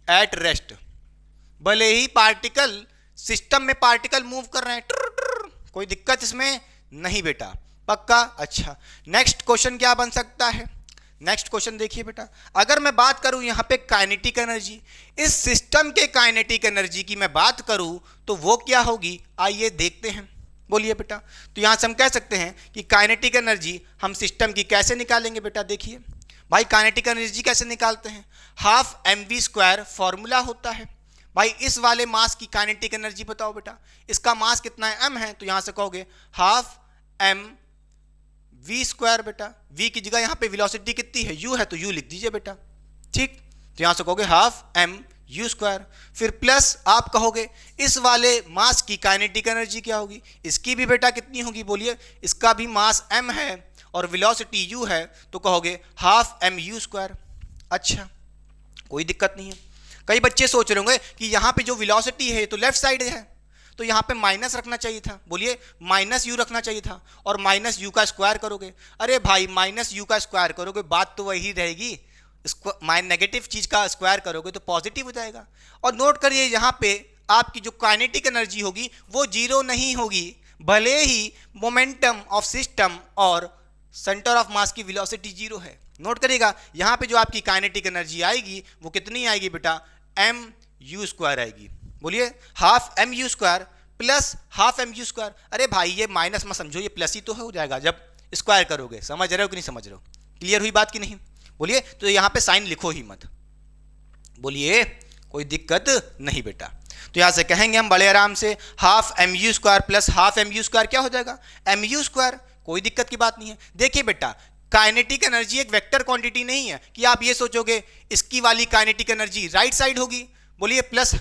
एट रेस्ट, भले ही पार्टिकल सिस्टम में पार्टिकल मूव कर रहे हैं, कोई दिक्कत इसमें नहीं बेटा, पक्का। अच्छा नेक्स्ट क्वेश्चन क्या बन सकता है? नेक्स्ट क्वेश्चन देखिए बेटा, अगर मैं बात करूं यहां पे काइनेटिक एनर्जी, इस सिस्टम के काइनेटिक एनर्जी की मैं बात करूं तो वो क्या होगी? आइए देखते हैं। बोलिए बेटा। तो यहां से हम कह सकते हैं कि काइनेटिक एनर्जी हम सिस्टम की कैसे निकालेंगे बेटा? देखिए भाई काइनेटिक एनर्जी कैसे निकालते हैं? हाफ mv² फॉर्मूला होता है भाई। इस वाले मास की काइनेटिक एनर्जी बताओ बेटा, इसका मास कितना है? m है, तो यहां से कहोगे हाफ mv² बेटा। v की जगह यहां पे वेलोसिटी कितनी है? u है, तो u लिख दीजिए बेटा, ठीक। तो यहां से कहोगे हाफ mu², फिर प्लस आप कहोगे इस वाले मास की काइनेटिक एनर्जी क्या होगी? इसकी भी बेटा कितनी होगी? बोलिए। इसका भी मास m है और वेलोसिटी u है, तो कहोगे हाफ mu²। अच्छा कोई दिक्कत नहीं है। कई बच्चे सोच रहे होंगे कि यहाँ पे जो वेलोसिटी है तो लेफ्ट साइड है, तो यहाँ पे माइनस रखना चाहिए था। बोलिए माइनस यू रखना चाहिए था, और माइनस यू का स्क्वायर करोगे। अरे भाई माइनस यू का स्क्वायर करोगे बात तो वही रहेगी, नेगेटिव चीज का स्क्वायर करोगे तो पॉजिटिव हो जाएगा। और नोट करिए यहाँ पे आपकी जो काइनेटिक एनर्जी होगी वो जीरो नहीं होगी, भले ही मोमेंटम ऑफ सिस्टम और सेंटर ऑफ मास की वेलोसिटी जीरो है। नोट करिएगा यहाँ पे जो आपकी काइनेटिक एनर्जी आएगी वो कितनी आएगी बेटा? mu² आएगी। बोलिए half mu² plus half mu²। अरे भाई ये माइनस मत समझो, ये प्लस ही तो हो जाएगा जब स्क्वायर करोगे। समझ रहे हो कि नहीं समझ रहे हो? क्लियर हुई बात कि नहीं? बोलिए। तो यहाँ पे साइन लिखो ही मत, बोलिए कोई दिक्कत नहीं बेटा। तो यहाँ से कहेंगे हम बड़े आराम से half mu² plus half mu² क्या हो जाएगा? mu²। कोई दिक्कत की बात नहीं है। देखिए बेटा काइनेटिक एनर्जी एक वेक्टर क्वांटिटी नहीं है कि आप ये सोचोगे इसकी वाली काइनेटिक एनर्जी राइट साइड होगी, बोलिए प्लस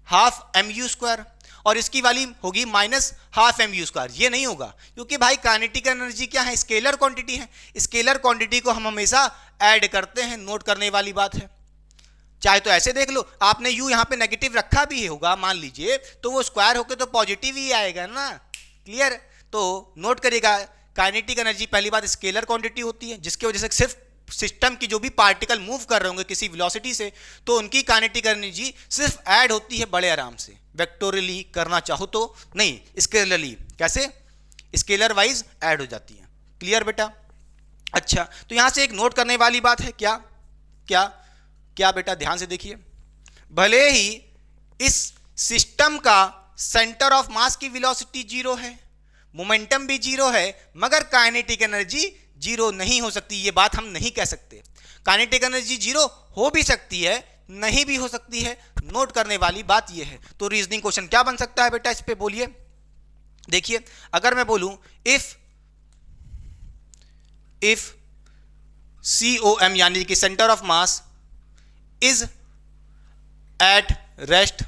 हाफ mu² और इसकी वाली होगी माइनस हाफ mu²। ये नहीं होगा, क्योंकि भाई काइनेटिक एनर्जी क्या है? स्केलर क्वांटिटी है। स्केलर क्वांटिटी को हम हमेशा ऐड करते हैं, नोट करने वाली बात है। चाहे तो ऐसे देख लो, आपने u यहाँ पे नेगेटिव रखा भी होगा मान लीजिए, तो वो स्क्वायर होकर तो पॉजिटिव ही आएगा ना। क्लियर? तो नोट करिएगा काइनेटिक एनर्जी पहली बात स्केलर क्वांटिटी होती है, जिसकी वजह से सिर्फ सिस्टम की जो भी पार्टिकल मूव कर रहे होंगे किसी वेलोसिटी से, तो उनकी काइनेटिक एनर्जी सिर्फ ऐड होती है बड़े आराम से। वेक्टोरियली करना चाहो तो नहीं, स्केलरली। कैसे? स्केलर वाइज ऐड हो जाती है। क्लियर बेटा? अच्छा तो यहां से एक नोट करने वाली बात है, क्या क्या क्या बेटा? ध्यान से देखिए, भले ही इस सिस्टम का सेंटर ऑफ मास की वेलोसिटी जीरो है, मोमेंटम भी जीरो है, मगर काइनेटिक एनर्जी जीरो नहीं हो सकती। ये बात हम नहीं कह सकते। काइनेटिक एनर्जी जीरो हो भी सकती है, नहीं भी हो सकती है। नोट करने वाली बात यह है। तो रीजनिंग क्वेश्चन क्या बन सकता है बेटा इस पे? बोलिए। देखिए अगर मैं बोलूं इफ COM यानी कि centre of mass is at rest,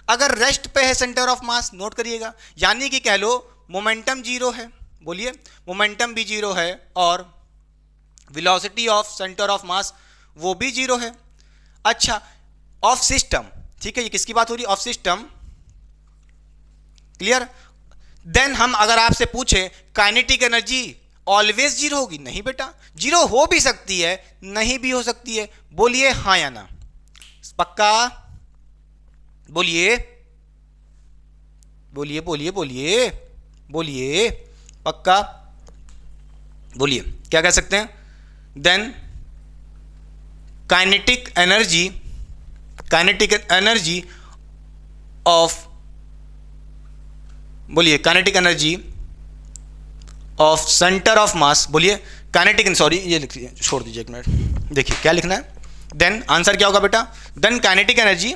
अगर रेस्ट पे है सेंटर ऑफ मास, नोट करिएगा, यानी कि कह लो मोमेंटम जीरो है। बोलिए मोमेंटम भी जीरो है और वेलोसिटी ऑफ सेंटर ऑफ मास वो भी जीरो है। अच्छा ऑफ सिस्टम, ठीक है, ये किसकी बात हो रही है? Of system. क्लियर? देन हम अगर आपसे पूछे काइनेटिक एनर्जी ऑलवेज जीरो होगी? नहीं बेटा, जीरो हो भी सकती है, नहीं भी हो सकती है। बोलिए हाँ या ना, पक्का बोलिए, बोलिए बोलिए बोलिए बोलिए, पक्का बोलिए, क्या कह सकते हैं? देन काइनेटिक एनर्जी ऑफ, बोलिए kinetic energy of centre of मास, बोलिए काइनेटिक, सॉरी ये लिख छोड़ दीजिए एक मिनट, देखिए क्या लिखना है। देन आंसर क्या होगा बेटा? देन काइनेटिक एनर्जी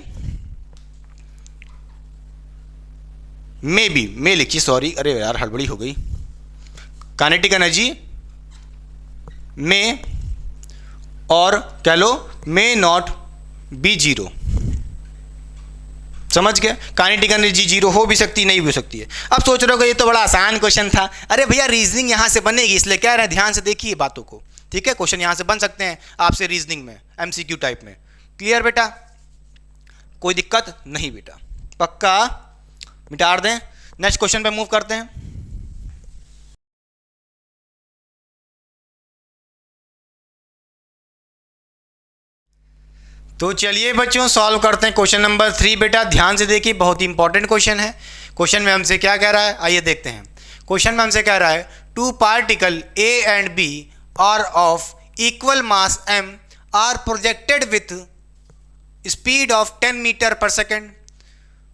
में लिखिए, सॉरी अरे यार हड़बड़ी हो गई। काइनेटिक एनर्जी में, और कह लो मे नॉट बी जीरो, समझ गए? काइनेटिक एनर्जी जीरो हो भी सकती, नहीं भी हो सकती है। अब सोच रहे हो ये तो बड़ा आसान क्वेश्चन था। अरे भैया रीजनिंग यहां से बनेगी, इसलिए कह रहे हैं ध्यान से देखिए बातों को, ठीक है? क्वेश्चन यहां से बन सकते हैं आपसे रीजनिंग में, एमसीक्यू टाइप में। क्लियर बेटा? कोई दिक्कत नहीं बेटा, पक्का मिटा दें। नेक्स्ट क्वेश्चन पे मूव करते हैं। तो चलिए बच्चों सॉल्व करते हैं क्वेश्चन नंबर 3। बेटा ध्यान से देखिए, बहुत ही इंपॉर्टेंट क्वेश्चन है। क्वेश्चन में हमसे क्या कह रहा है, आइए देखते हैं। क्वेश्चन में हमसे कह रहा है two particle A and B are of equal mass m are projected with speed of 10 metre per second,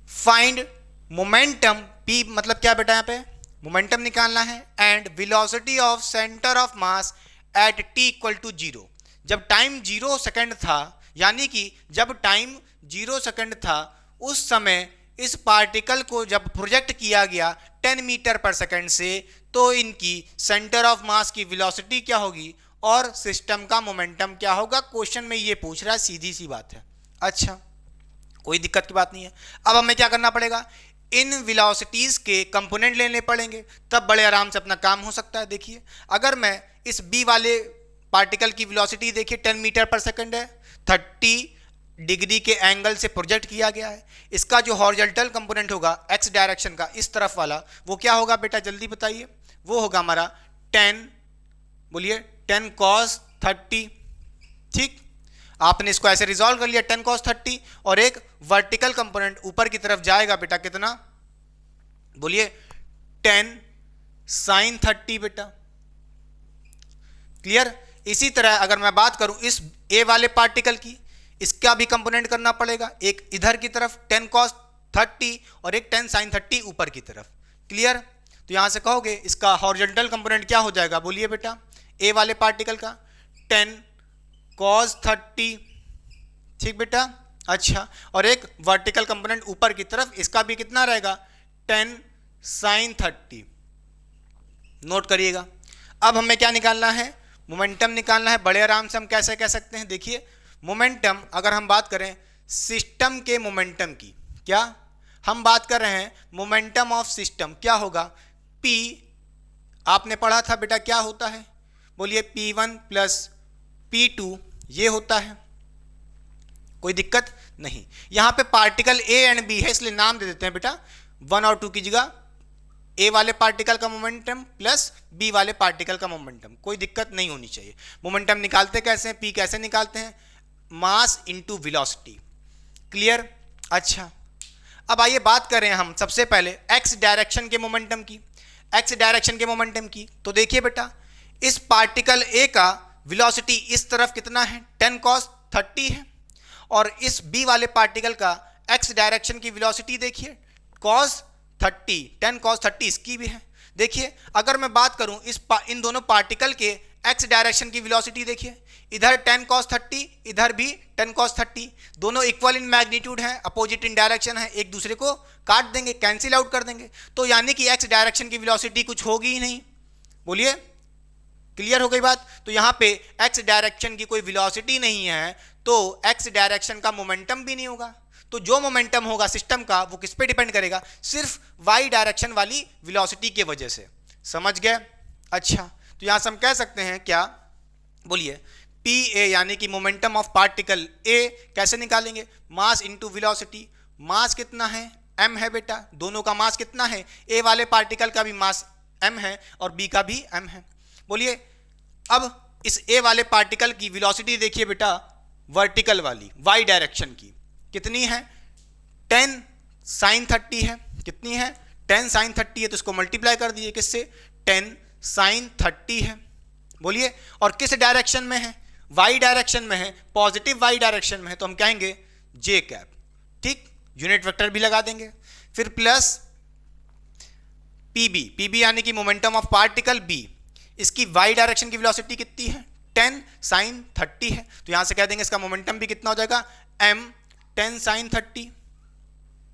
find momentum p, मतलब क्या बेटा यहाँ पे मोमेंटम निकालना है, and velocity of centre of mass at t equal to 0। जब time 0 second था, यानी कि जब टाइम 0 सेकेंड था उस समय इस पार्टिकल को जब प्रोजेक्ट किया गया 10 मीटर पर सेकेंड से, तो इनकी सेंटर ऑफ मास की वेलोसिटी क्या होगी और सिस्टम का मोमेंटम क्या होगा। क्वेश्चन में ये पूछ रहा है, सीधी सी बात है। अच्छा, कोई दिक्कत की बात नहीं है। अब हमें क्या करना पड़ेगा, इन वेलोसिटीज के कंपोनेंट लेने पड़ेंगे, तब बड़े आराम से अपना काम हो सकता है। देखिए अगर मैं इस बी वाले पार्टिकल की वेलोसिटी देखिए 10 मीटर पर सेकेंड है, 30 डिग्री के एंगल से प्रोजेक्ट किया गया है। इसका जो हॉरिजॉन्टल कंपोनेंट होगा एक्स डायरेक्शन का, इस तरफ वाला, वो क्या होगा बेटा जल्दी बताइए? वो होगा हमारा 10, बोलिए 10 cos 30। ठीक, आपने इसको ऐसे रिजॉल्व कर लिया 10 cos 30, और एक वर्टिकल कंपोनेंट ऊपर की तरफ जाएगा बेटा कितना, बोलिए 10 sin 30 बेटा। क्लियर? इसी तरह अगर मैं बात करूं इस ए वाले पार्टिकल की, इसका भी कंपोनेंट करना पड़ेगा, एक इधर की तरफ 10 cos 30 और एक 10 sin 30 ऊपर की तरफ। क्लियर? तो यहां से कहोगे इसका हॉरिजॉन्टल कंपोनेंट क्या हो जाएगा, बोलिए बेटा ए वाले पार्टिकल का 10 cos 30। ठीक बेटा? अच्छा, और एक वर्टिकल कंपोनेंट ऊपर की तरफ, इसका भी कितना रहेगा 10 sin 30। नोट करिएगा। अब हमें क्या निकालना है, मोमेंटम निकालना है। बड़े आराम से हम कैसे कह सकते हैं, देखिए मोमेंटम, अगर हम बात करें सिस्टम के मोमेंटम की, क्या हम बात कर रहे हैं मोमेंटम ऑफ सिस्टम, क्या होगा P, आपने पढ़ा था बेटा क्या होता है, बोलिए P1 प्लस P2 ये होता है। कोई दिक्कत नहीं। यहां पे पार्टिकल A एंड B है, इसलिए नाम दे देते हैं बेटा 1 और 2 की जगह ए वाले पार्टिकल का मोमेंटम प्लस बी वाले पार्टिकल का मोमेंटम। कोई दिक्कत नहीं होनी चाहिए। मोमेंटम निकालते कैसे हैं, पी कैसे निकालते हैं, मास इनटू वेलोसिटी। क्लियर? अच्छा, अब आइए बात करें हम सबसे पहले एक्स डायरेक्शन के मोमेंटम की। एक्स डायरेक्शन के मोमेंटम की तो देखिए बेटा इस पार्टिकल ए का वेलोसिटी इस तरफ कितना है 10 cos 30 है, और इस बी वाले पार्टिकल का एक्स डायरेक्शन की वेलोसिटी देखिए cos 30, 10 cos 30 इसकी भी है। देखिए अगर मैं बात करूं इन दोनों पार्टिकल के एक्स डायरेक्शन की वेलोसिटी देखिए, इधर 10 cos 30, इधर भी 10 cos 30, दोनों इक्वल इन मैग्नीट्यूड हैं, अपोजिट इन डायरेक्शन है, एक दूसरे को काट देंगे, कैंसिल आउट कर देंगे, तो यानी कि एक्स डायरेक्शन की वेलोसिटी कुछ होगी ही नहीं। बोलिए क्लियर हो गई बात? तो यहां पे एक्स डायरेक्शन की कोई वेलोसिटी नहीं है, तो एक्स डायरेक्शन का मोमेंटम भी नहीं होगा। तो जो मोमेंटम होगा सिस्टम का वो किस पे डिपेंड करेगा, सिर्फ वाई डायरेक्शन वाली वेलोसिटी के वजह से। समझ गए? अच्छा, तो यहां से हम कह सकते हैं क्या, बोलिए पी ए यानी कि मोमेंटम ऑफ पार्टिकल ए कैसे निकालेंगे, मास इनटू वेलोसिटी। मास कितना है, m है बेटा, दोनों का मास कितना है, ए वाले पार्टिकल का भी मास m है और b का भी m है। बोलिए। अब इस ए वाले पार्टिकल की वेलोसिटी देखिए बेटा, वर्टिकल वाली वाई डायरेक्शन की कितनी है, 10 साइन 30 है। कितनी है, 10 साइन 30 है, तो इसको मल्टीप्लाई कर दीजिए किससे, 10 साइन 30 है। बोलिए, और किस डायरेक्शन में है, वाई डायरेक्शन में है, पॉजिटिव वाई डायरेक्शन में है, तो हम कहेंगे जे कैप। ठीक, यूनिट वेक्टर भी लगा देंगे। फिर प्लस पीबी, पीबी यानी कि मोमेंटम ऑफ पार्टिकल बी, इसकी वाई डायरेक्शन की वेलोसिटी कितनी है, 10 साइन 30 है, तो यहां से कह देंगे इसका मोमेंटम भी कितना हो जाएगा, m 10 साइन 30,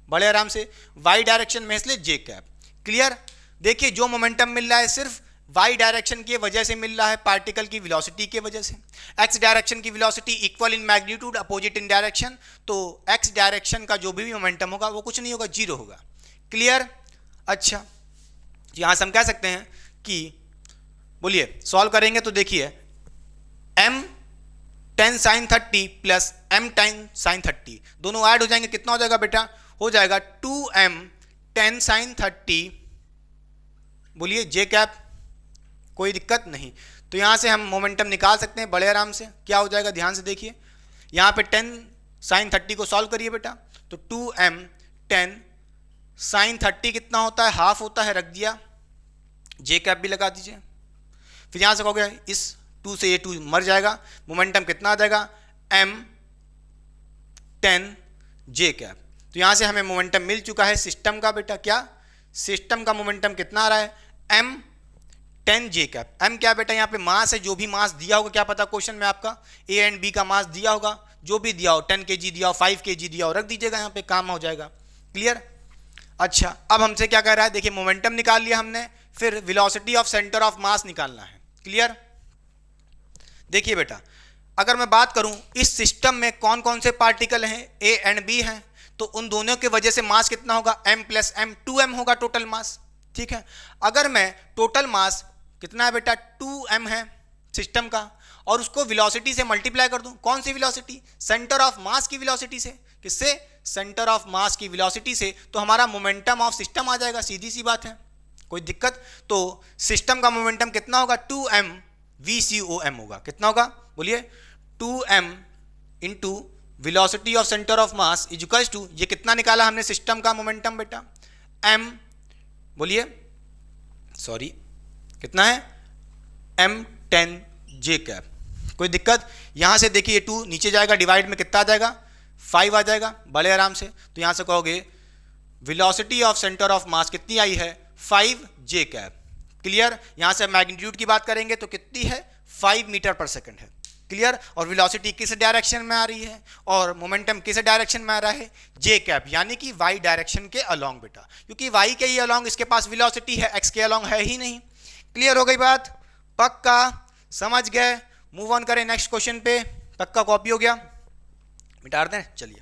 बड़े आराम से वाई डायरेक्शन में, इसलिए जे कैप। क्लियर। देखिए जो मोमेंटम मिल रहा है सिर्फ वाई डायरेक्शन की वजह से मिल रहा है, पार्टिकल की वेलोसिटी की वजह से। एक्स डायरेक्शन की velocity equal in magnitude, opposite in direction, तो एक्स डायरेक्शन का जो भी मोमेंटम होगा वो कुछ नहीं होगा, जीरो होगा। क्लियर। अच्छा, यहां से हम कह सकते हैं कि, बोलिए सॉल्व करेंगे तो देखिए m 10 sine 30 plus m 10 sine 30 दोनों ऐड हो जाएंगे, कितना हो जाएगा बेटा, हो जाएगा 2m 10 साइन 30। बोलिए जे कैप, कोई दिक्कत नहीं। तो यहां से हम मोमेंटम निकाल सकते हैं बड़े आराम से। क्या हो जाएगा, ध्यान से देखिए, यहां पे 10 साइन 30 को सॉल्व करिए बेटा, तो 2m 10 साइन 30 कितना होता है, हाफ होता है, रख दिया, जे कैप भी लगा दीजिए। फिर यहां से कहोगे इस 2 से ये 2 मर जाएगा, मोमेंटम कितना आ जाएगा, m 10 जे कैप। तो यहां से हमें मोमेंटम मिल चुका है सिस्टम का बेटा। क्या, सिस्टम का मोमेंटम कितना आ रहा है, m 10 जे कैप। m क्या बेटा, यहाँ पे मास है, जो भी मास दिया होगा, क्या पता क्वेश्चन में आपका a एंड b का मास दिया होगा, जो भी दिया हो, 10 kg दिया हो, 5 kg दिया हो, रख दीजिएगा यहाँ पे, काम हो जाएगा। क्लियर। अच्छा, अब हमसे क्या कह रहा है, देखिए मोमेंटम निकाल लिया हमने, फिर वेलोसिटी ऑफ सेंटर ऑफ मास निकालना है। क्लियर। देखिए बेटा, अगर मैं बात करूं इस सिस्टम में कौन कौन से पार्टिकल हैं, ए एंड बी हैं, तो उन दोनों की वजह से मास कितना होगा, m प्लस m, 2m होगा टोटल मास। ठीक है, अगर मैं टोटल मास कितना है बेटा, 2m है सिस्टम का, और उसको वेलोसिटी से मल्टीप्लाई कर दूं, कौन सी वेलोसिटी, सेंटर ऑफ मास की वेलोसिटी से। किससे, सेंटर ऑफ मास की वेलोसिटी से, तो हमारा मोमेंटम ऑफ सिस्टम आ जाएगा, सीधी सी बात है, कोई दिक्कत। तो सिस्टम का मोमेंटम कितना होगा, 2m VCOM होगा। कितना होगा, बोलिए, 2m into velocity of centre of mass is equals to, ये कितना निकाला हमने सिस्टम का मोमेंटम बेटा, m, बोलिए सॉरी कितना है, m 10 जे कैप। कोई दिक्कत। यहां से देखिए 2 नीचे जाएगा, डिवाइड में कितना आ जाएगा, 5 आ जाएगा, बड़े आराम से। तो यहां से कहोगे वेलोसिटी ऑफ सेंटर ऑफ मास कितनी आई है, 5 जे कैप। क्लियर। यहां से मैग्नीट्यूड की बात करेंगे तो कितनी है, 5 मीटर पर सेकंड है। क्लियर। और वेलोसिटी किस डायरेक्शन में आ रही है, और मोमेंटम किस डायरेक्शन में आ रहा है, जे कैप, यानी कि वाई डायरेक्शन के अलोंग बेटा, क्योंकि वाई के ही अलोंग इसके पास वेलोसिटी है, एक्स के अलोंग है ही नहीं। क्लियर हो गई बात, पक्का समझ गए। मूव ऑन करें नेक्स्ट क्वेश्चन पे, पक्का कॉपी हो गया, मिटा दें, चलिए।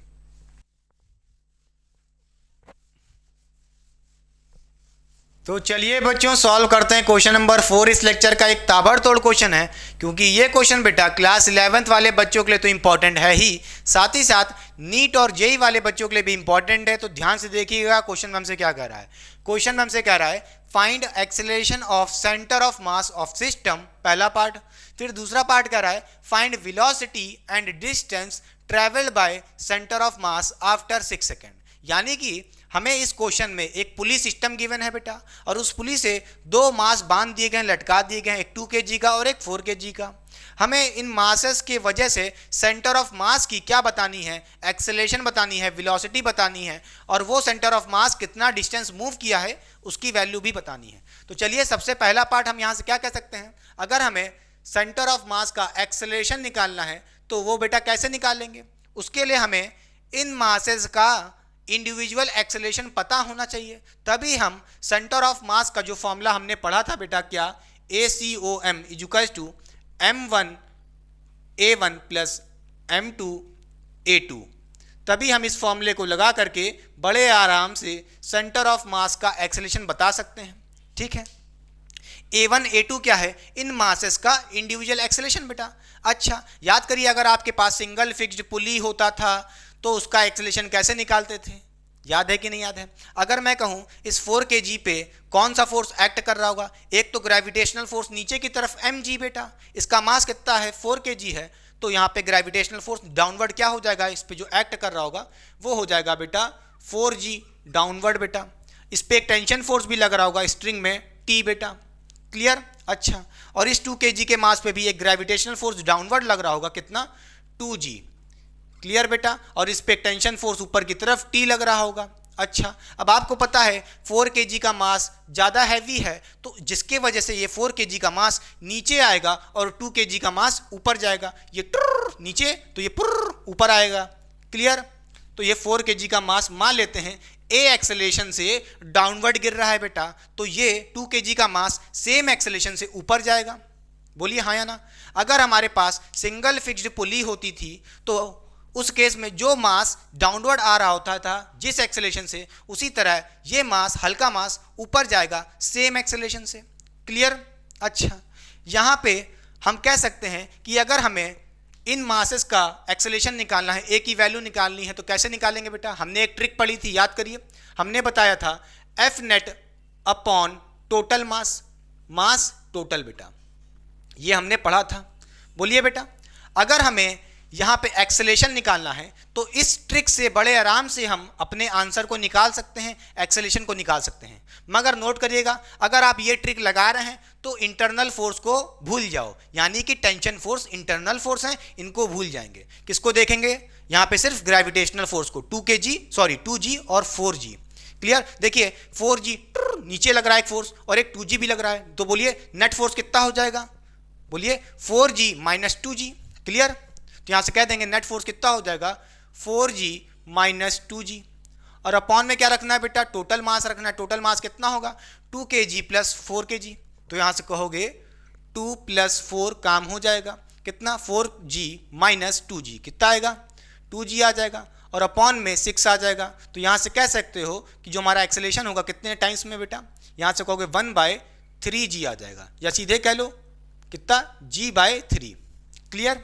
तो चलिए बच्चों सॉल्व करते हैं क्वेश्चन नंबर 4। इस लेक्चर का एक ताबड़तोड़ क्वेश्चन है, क्योंकि ये क्वेश्चन बेटा क्लास 11th वाले बच्चों के लिए तो इंपॉर्टेंट है ही, साथ ही साथ नीट और जेई वाले बच्चों के लिए भी इंपॉर्टेंट है। तो ध्यान से देखिएगा क्वेश्चन में हमसे क्या कह रहा है। क्वेश्चन में हमसे कह रहा है find acceleration of centre of mass of system, पहला पार्ट। फिर दूसरा पार्ट कह रहा है find velocity and distance travelled by centre of mass after 6 second. यानी कि हमें इस क्वेश्चन में एक पुली सिस्टम गिवन है बेटा, और उस पुली से 2 मास बांध दिए गए, लटका दिए गए, एक 2 kg का और एक 4 kg का। हमें इन मासेस के वजह से सेंटर ऑफ मास की क्या बतानी है, एक्सेलरेशन बतानी है, वेलोसिटी बतानी है, और वो सेंटर ऑफ मास कितना डिस्टेंस मूव किया है उसकी वैल्यू भी बतानी है। तो चलिए सबसे पहला पार्ट हम यहाँ से क्या कह सकते हैं, अगर हमें सेंटर ऑफ मास का एक्सेलरेशन निकालना है तो वो बेटा कैसे निकालेंगे, उसके लिए हमें इन मासेस का इंडिविजुअल एक्सेलरेशन पता होना चाहिए, तभी हम सेंटर ऑफ मास का जो फॉर्मूला हमने पढ़ा था बेटा, क्या, ACOM equals to M1A1 plus M2A2, तभी हम इस फॉर्मूले को लगा करके बड़े आराम से सेंटर ऑफ मास का एक्सेलरेशन बता सकते हैं। ठीक है, A1 A2 क्या है, इन मासेस का इंडिविजुअल एक्सेलरेशन बेटा। अच्छा याद करिए, अगर आपके पास सिंगल फिक्स्ड पुली होता था तो उसका एक्सेलरेशन कैसे निकालते थे, याद है कि नहीं याद है? अगर मैं कहूँ इस 4 kg पे कौन सा फोर्स एक्ट कर रहा होगा, एक तो ग्रेविटेशनल फोर्स नीचे की तरफ mg बेटा, इसका मास कितना है 4 kg है, तो यहाँ पे ग्रेविटेशनल फोर्स डाउनवर्ड क्या हो जाएगा, इस पे जो एक्ट कर रहा होगा वो हो जाएगा बेटा 4g डाउनवर्ड बेटा। इस पे एक टेंशन फोर्स भी लग रहा होगा स्ट्रिंग में T बेटा, क्लियर। अच्छा, और इस 2 kg के मास पे भी एक ग्रेविटेशनल फोर्स डाउनवर्ड लग रहा होगा, कितना 2g, क्लियर बेटा। और इस पे टेंशन फोर्स ऊपर की तरफ T लग रहा होगा। अच्छा, अब आपको पता है 4 kg का मास ज़्यादा हैवी है, तो जिसके वजह से ये 4 kg का मास नीचे आएगा और 2 kg का मास ऊपर जाएगा, ये टुर्र नीचे तो ये पुर्र ऊपर आएगा, क्लियर। तो ये 4 kg का मास मान लेते हैं ए एक्सेलेरेशन से डाउनवर्ड गिर रहा है बेटा, तो ये 2 kg का मास सेम एक्सेलेरेशन से ऊपर जाएगा, बोलिए हाँ या ना। अगर हमारे पास सिंगल फिक्स्ड पुली होती थी तो उस केस में जो मास डाउनवर्ड आ रहा होता था जिस एक्सेलेरेशन से, उसी तरह ये मास हल्का मास ऊपर जाएगा सेम एक्सेलेरेशन से, क्लियर। अच्छा, यहाँ पे हम कह सकते हैं कि अगर हमें इन मासेस का एक्सेलेरेशन निकालना है, ए की वैल्यू निकालनी है, तो कैसे निकालेंगे बेटा? हमने एक ट्रिक पढ़ी थी, याद करिए। हमने बताया था F net upon total mass, mass total बेटा, ये हमने पढ़ा था। बोलिए बेटा, अगर हमें यहाँ पे एक्सेलेरेशन निकालना है तो इस ट्रिक से बड़े आराम से हम अपने आंसर को निकाल सकते हैं, एक्सेलेरेशन को निकाल सकते हैं। मगर नोट करिएगा, अगर आप ये ट्रिक लगा रहे हैं तो इंटरनल फोर्स को भूल जाओ, यानी कि टेंशन फोर्स इंटरनल फोर्स हैं, इनको भूल जाएंगे। किसको देखेंगे? यहाँ पे सिर्फ ग्रेविटेशनल फोर्स को, 2g और 4g, क्लियर। देखिए 4g नीचे लग रहा है एक फोर्स और एक 2g भी लग रहा है, तो बोलिए नेट फोर्स कितना हो जाएगा? बोलिए 4g माइनस 2g, क्लियर। तो यहाँ से कह देंगे नेट फोर्स कितना हो जाएगा 4g माइनस 2g, और अपॉन में क्या रखना है बेटा? टोटल मास रखना है। टोटल मास कितना होगा? 2 kg प्लस 4 kg, तो यहाँ से कहोगे 2 प्लस 4 काम हो जाएगा कितना? 4g माइनस 2g, कितना आएगा? 2g आ जाएगा, और अपॉन में 6 आ जाएगा। तो यहाँ से कह सकते हो कि जो हमारा एक्सेलेरेशन होगा कितने टाइम्स में बेटा? यहाँ से कहोगे 1/3g आ जाएगा, या सीधे कह लो कितना? g/3, क्लियर,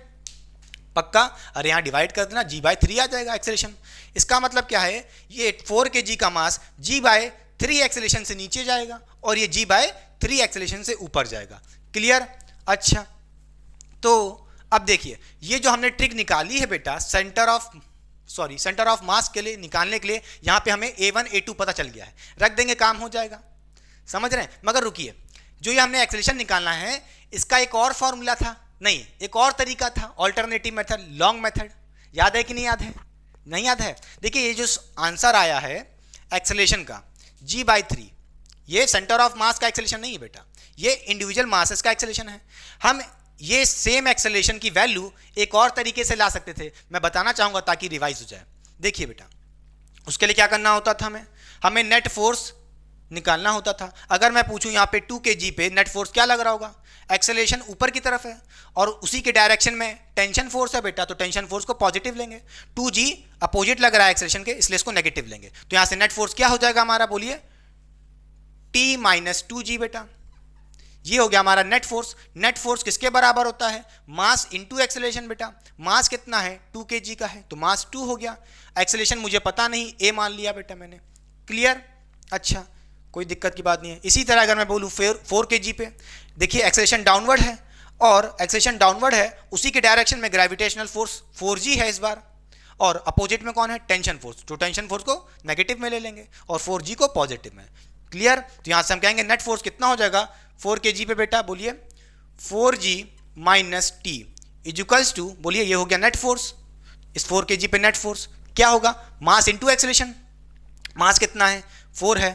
पक्का। अरे यहाँ डिवाइड कर देना, g/3 आ जाएगा एक्सेलेरेशन। इसका मतलब क्या है? ये 4 kg का मास g/3 एक्सेलेरेशन से नीचे जाएगा और ये g/3 एक्सेलेरेशन से ऊपर जाएगा, क्लियर। अच्छा, तो अब देखिए ये जो हमने ट्रिक निकाली है बेटा सेंटर ऑफ मास के लिए निकालने के लिए, यहाँ पे हमें a1 a2 पता चल गया है, रख देंगे काम हो जाएगा, समझ रहे हैं। मगर रुकिए, जो ये हमने एक्सेलेरेशन निकालना है इसका एक और फॉर्मूला था, नहीं एक और तरीका था, ऑल्टरनेटिव मेथड, लॉन्ग मेथड, याद है कि नहीं याद है? नहीं याद है? देखिए ये जो आंसर आया है एक्सेलेरेशन का g/3, ये सेंटर ऑफ मास का एक्सेलेरेशन नहीं है बेटा, ये इंडिविजुअल मासेस का एक्सेलेरेशन है। हम ये सेम एक्सेलेरेशन की वैल्यू एक और तरीके से ला सकते थे, मैं बताना चाहूँगा ताकि रिवाइज हो जाए। देखिए बेटा, उसके लिए क्या करना होता था? हमें नेट फोर्स निकालना होता था। अगर मैं पूछूं यहाँ पे 2 kg पे नेट फोर्स क्या लग रहा होगा? एक्सेलेरेशन ऊपर की तरफ है और उसी के डायरेक्शन में टेंशन फोर्स है बेटा, तो टेंशन फोर्स को पॉजिटिव लेंगे। 2g अपोजिट लग रहा है एक्सेलेरेशन के, इसलिए इसको नेगेटिव लेंगे। तो यहाँ से नेट फोर्स क्या हो जाएगा हमारा? बोलिए t माइनस 2g बेटा, ये हो गया हमारा नेट फोर्स। नेट फोर्स किसके बराबर होता है? मास इंटू एक्सेलेरेशन बेटा। मास कितना है? 2 kg का है, तो मास 2 हो गया। एक्सेलेरेशन मुझे पता नहीं, a मान लिया बेटा मैंने, क्लियर। अच्छा, कोई दिक्कत की बात नहीं है। इसी तरह अगर मैं बोलूँ 4 kg पे, देखिए एक्सेलेरेशन डाउनवर्ड है, और एक्सेलेरेशन डाउनवर्ड है उसी के डायरेक्शन में ग्रेविटेशनल फोर्स 4g है इस बार, और अपोजिट में कौन है? Tension force. तो टेंशन फोर्स को नेगेटिव में ले लेंगे और 4g को पॉजिटिव में, क्लियर। तो यहाँ से हम कहेंगे नेट फोर्स कितना हो जाएगा 4 kg पे बेटा? बोलिए 4g minus t equals to, बोलिए ये हो गया नेट फोर्स। इस 4 kg पे नेट फोर्स क्या होगा? Mass into acceleration. मास कितना है? 4 है,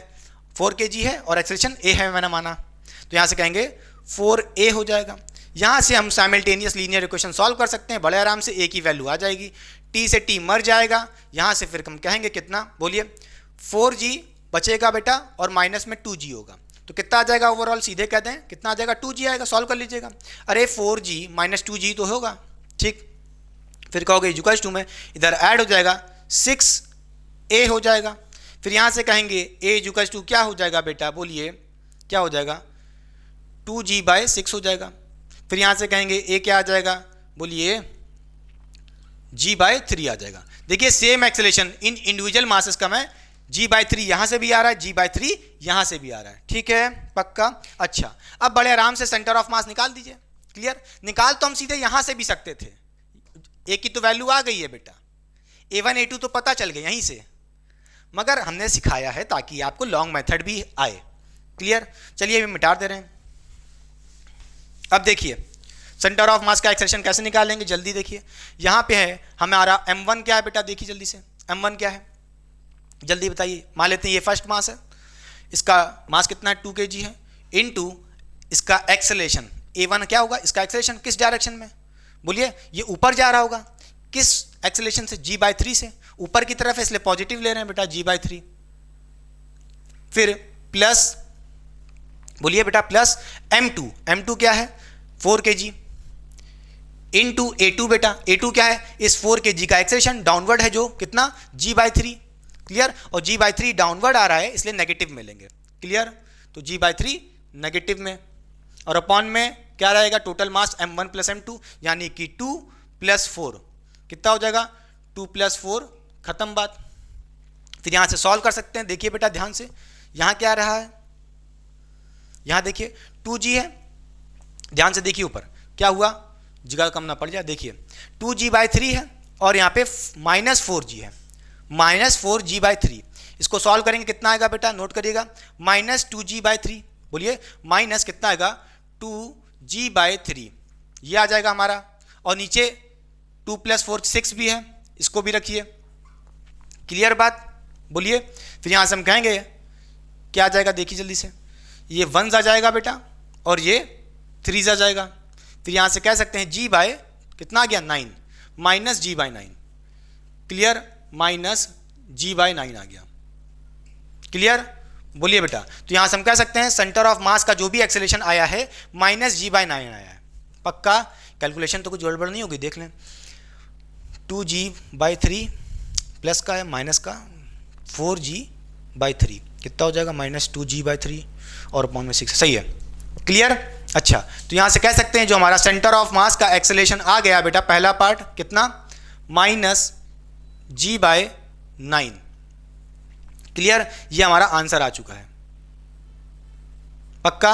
4 kg है और एक्सेलेरेशन a है मैंने माना, तो यहाँ से कहेंगे 4a हो जाएगा। यहाँ से हम साइमल्टेनियस लीनियर इक्वेशन सॉल्व कर सकते हैं, बड़े आराम से a की वैल्यू आ जाएगी, t से t मर जाएगा, यहाँ से फिर हम कहेंगे कितना? बोलिए 4g बचेगा बेटा और माइनस में 2g होगा, तो कितना आ जाएगा ओवरऑल? सीधे कहते हैं कितना आ जाएगा? 2g आएगा, सॉल्व कर लीजिएगा। अरे 4g माइनस 2g तो होगा, ठीक। फिर कहोगे इक्वल्स टू में इधर ऐड हो जाएगा 6a हो जाएगा। फिर यहाँ से कहेंगे a इक्वल्स टू क्या हो जाएगा बेटा? बोलिए क्या हो जाएगा? 2g/6 हो जाएगा। फिर यहाँ से कहेंगे a क्या आ जाएगा? बोलिए g/3 आ जाएगा। देखिए सेम एक्सेलेरेशन इन इंडिविजुअल मासेस का मैं g/3 यहां से भी आ रहा है, g/3 यहां से भी आ रहा है, ठीक है पक्का। अच्छा, अब बड़े आराम से सेंटर ऑफ मास निकाल दीजिए। क्लियर, निकाल तो हम सीधे यहां से भी सकते थे, ए की तो वैल्यू आ गई है बेटा, a1 a2 तो पता चल गया यहीं से, मगर हमने सिखाया है ताकि आपको लॉन्ग मेथड भी आए। क्लियर, चलिए अभी मिटा दे रहे हैं। अब देखिए सेंटर ऑफ मास का एक्सेलरेशन कैसे निकालेंगे, जल्दी देखिए। यहां पे है हमारा m1 क्या है बेटा, देखिए जल्दी से m1 क्या है, जल्दी बताइए। मान लेते हैं ये फर्स्ट मास है, इसका मास कितना है 2 kg है, इनटू इसका एक्सेलरेशन a1 क्या होगा, इसका एक्सेलरेशन किस डायरेक्शन में, बोलिए ये ऊपर जा रहा होगा, किस एक्सेलरेशन से, g/3 से, ऊपर की तरफ है इसलिए पॉजिटिव ले रहे हैं बेटा g/3। फिर प्लस, बोलिए बेटा प्लस m2 क्या है 4 kg इनटू a2 बेटा, a2 क्या है, इस 4 kg का एक्सेलरेशन डाउनवर्ड है जो कितना g/3। क्लियर, और g/3 डाउनवर्ड आ रहा है इसलिए नेगेटिव में लेंगे। क्लियर, तो g/3 नेगेटिव में, और अपॉन में क्या रहेगा, total mass m1 plus m2 यानी कि 2 + 4 कितना हो जाएगा, 2 + 4, खत्म बात। फिर यहां से सॉल्व कर सकते हैं, देखिए बेटा ध्यान से, यहां क्या रहा है, यहां देखिए 2g है, ध्यान से देखिए ऊपर क्या हुआ, जगह कम ना पड़ जाए, देखिए 2g/3 है और यहाँ पे -4g है, -4g/3। इसको सॉल्व करेंगे कितना आएगा बेटा, नोट करिएगा, -2g/3, बोलिए माइनस कितना आएगा 2g/3, ये आ जाएगा हमारा। और नीचे 2 + 4 6 भी है, इसको भी रखिए। क्लियर बात, बोलिए। फिर यहाँ से हम कहेंगे क्या आ जाएगा, देखिए जल्दी से, ये 1s आ जाएगा बेटा और ये 3s आ जाएगा। फिर यहाँ से कह सकते हैं g बाय कितना आ गया 9, -g/9। क्लियर, -g/9 आ गया। क्लियर, बोलिए बेटा। तो यहाँ से हम कह सकते हैं सेंटर ऑफ मास का जो भी एक्सेलरेशन आया है -g/9 आया है। पक्का, कैलकुलेशन तो कुछ गड़बड़ नहीं होगी, देख लें। 2g/3 प्लस का है माइनस का 4g/3 कितना हो जाएगा, -2g/3 और अपॉन में 6, सही है। क्लियर, अच्छा, तो यहां से कह सकते हैं जो हमारा सेंटर ऑफ मास का एक्सेलरेशन आ गया बेटा, पहला पार्ट कितना, -g/9। क्लियर, ये हमारा आंसर आ चुका है। पक्का।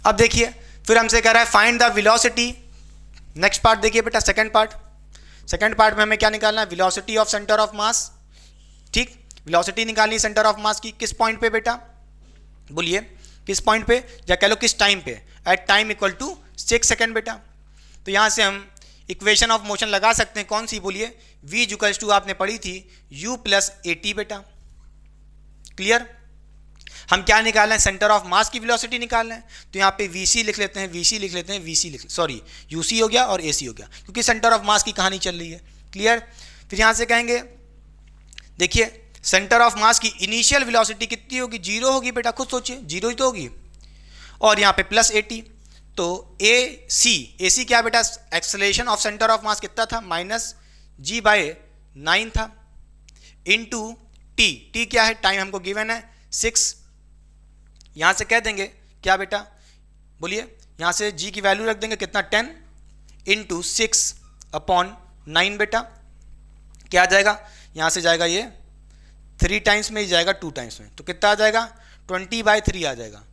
अब देखिए फिर हमसे कह रहा है find the velocity. Next part देखिए बेटा, सेकंड पार्ट में हमें क्या निकालना है, वेलोसिटी ऑफ सेंटर ऑफ मास। ठीक, वेलोसिटी निकालनी सेंटर ऑफ मास की, किस पॉइंट पे बेटा, बोलिए किस पॉइंट पे, या कह लो किस टाइम पे, at time equal to 6 second बेटा। तो यहां से हम इक्वेशन ऑफ मोशन लगा सकते हैं, कौन सी, बोलिए v इक्वल्स टू आपने पढ़ी थी u + at बेटा। क्लियर, हम क्या निकालना है, सेंटर ऑफ मास की वेलोसिटी निकालना है। तो यहाँ पे uc लिख लेते हैं, सॉरी uc हो गया और ac हो गया, क्योंकि सेंटर ऑफ मास की कहानी चल रही है। क्लियर, फिर यहाँ से कहेंगे देखिए सेंटर ऑफ मास की इनिशियल वेलोसिटी कितनी होगी, 0 होगी बेटा, खुद सोचिए 0 ही तो होगी, और यहाँ पे +80, तो AC क्या बेटा, एक्सेलरेशन ऑफ सेंटर ऑफ मास कितना था, -g/9 था, इनटू t क्या है, टाइम हमको गिवन है 6। यहाँ से कह देंगे क्या बेटा, बोलिए यहाँ से g की वैल्यू रख देंगे कितना, 10 × 6/9 बेटा। क्या आ जाएगा, यहाँ से जाएगा ये 3 टाइम्स में ही जाएगा, 2 टाइम्स में, तो कितना आ जाएगा 20/3 आ जाएगा,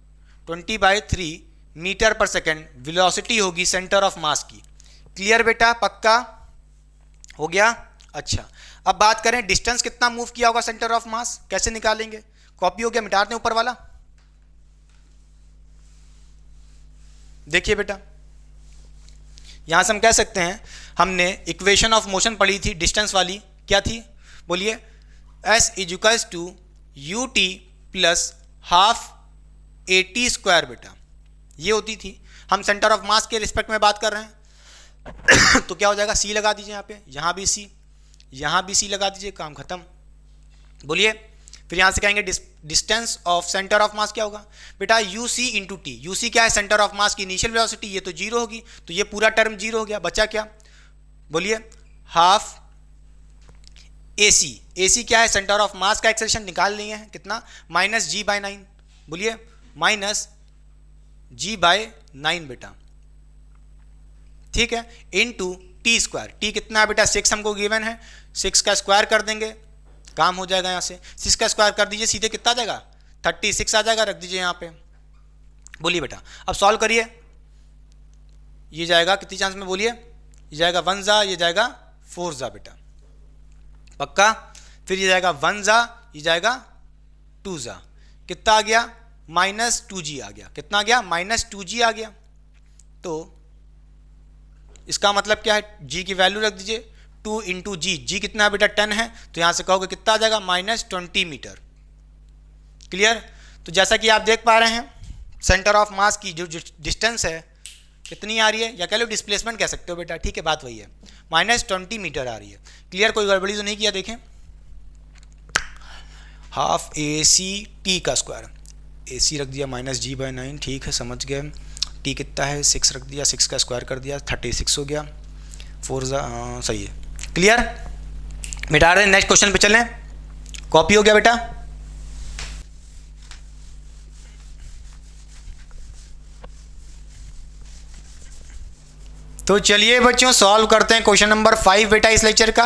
20/3 मीटर पर सेकेंड वेलोसिटी होगी सेंटर ऑफ मास की। क्लियर बेटा, पक्का हो गया। अच्छा, अब बात करें डिस्टेंस कितना मूव किया होगा सेंटर ऑफ मास, कैसे निकालेंगे, कॉपी हो गया, मिटा दें ऊपर वाला। देखिए बेटा, यहां से हम कह सकते हैं हमने इक्वेशन ऑफ मोशन पढ़ी थी डिस्टेंस वाली, क्या थी, बोलिए s = ut + ½ at² बेटा, ये होती थी। हम सेंटर ऑफ मास के रिस्पेक्ट में बात कर रहे हैं तो क्या हो जाएगा, c लगा दीजिए यहाँ पे, यहाँ भी c, यहाँ भी c लगा दीजिए, काम खत्म। बोलिए, फिर यहाँ से कहेंगे डिस्टेंस ऑफ सेंटर ऑफ मास क्या होगा बेटा, uc × t। uc क्या है, सेंटर ऑफ मास की इनिशियल वेलोसिटी, ये तो 0 होगी, तो ये पूरा टर्म 0 हो गया, बचा क्या, बोलिए ½ AC क्या है, सेंटर ऑफ मास का एक्सेलरेशन निकाल लिए हैं कितना, -g/9, बोलिए -g/9 बेटा। ठीक है, इनटू t², t कितना है बेटा, 6 हमको गिवन है, 6 का स्क्वायर कर देंगे, काम हो जाएगा। यहाँ से 6 का स्क्वायर कर दीजिए, सीधे कितना आ जाएगा 36 आ जाएगा, रख दीजिए यहाँ पे। बोलिए बेटा अब सॉल्व करिए, ये जाएगा कितनी चांस में, बोलिए ये जाएगा 1 जा, ये जाएगा 4 जा बेटा, पक्का। फिर ये जाएगा 1 जा, ये जाएगा 2 जा, कितना आ गया -2g आ गया। कितना आ गया -2g आ गया। तो इसका मतलब क्या है, g की वैल्यू रख दीजिए 2 इंटू जी कितना है बेटा 10 है, तो यहां से कहोगे कितना आ जाएगा -20 मीटर। क्लियर। तो जैसा कि आप देख पा रहे हैं सेंटर ऑफ मास की जो डिस्टेंस है कितनी आ रही है, या कह लो डिस्प्लेसमेंट कह सकते हो बेटा, ठीक है बात वही है, -20 मीटर आ रही है। क्लियर, कोई गड़बड़ी तो नहीं किया। देखें हाफ AC का स्क्वायर, AC रख दिया -g/9, ठीक है समझ गए। t कितना है 6 रख दिया, 6 का स्क्वायर कर दिया 36 हो गया, 4 सही है। क्लियर, मिटा रहे हैं, नेक्स्ट क्वेश्चन पे चलें। कॉपी हो गया बेटा। तो चलिए बच्चों सॉल्व करते हैं क्वेश्चन नंबर 5 बेटा इस लेक्चर का।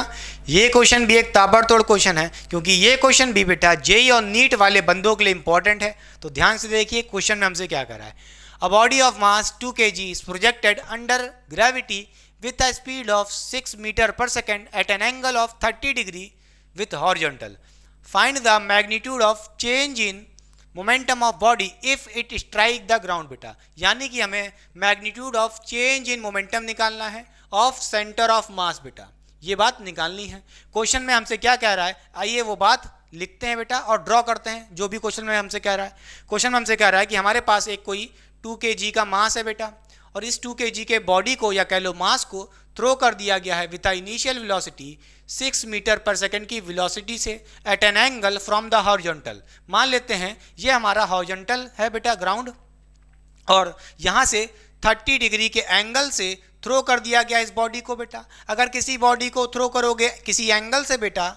ये क्वेश्चन भी एक ताबड़तोड़ क्वेश्चन है, क्योंकि ये क्वेश्चन भी बेटा जेई और नीट वाले बंदों के लिए इंपॉर्टेंट है। तो ध्यान से देखिए क्वेश्चन में हमसे क्या कर रहा है। A body of mass 2 kg is projected under gravity with a speed of 6 metre per second at an angle of 30 degree with horizontal. Find the magnitude of change in momentum of body if it strike the ground बेटा, यानी कि हमें magnitude of change in momentum निकालना है of centre of मास बेटा, ये बात निकालनी है। क्वेश्चन में हमसे क्या कह रहा है, आइए वो बात लिखते हैं बेटा और ड्रॉ करते हैं जो भी क्वेश्चन में हमसे कह रहा है। क्वेश्चन में हमसे कह रहा है कि हमारे पास एक कोई 2 kg का मास है बेटा, और इस 2 kg के बॉडी को या कह लो मास को थ्रो कर दिया गया है with initial velocity 6 metre per second की वेलोसिटी से at an angle from the horizontal. मान लेते हैं ये हमारा हॉरिजॉन्टल है बेटा ग्राउंड, और यहाँ से 30 डिग्री के एंगल से थ्रो कर दिया गया इस बॉडी को बेटा। अगर किसी बॉडी को थ्रो करोगे किसी एंगल से बेटा,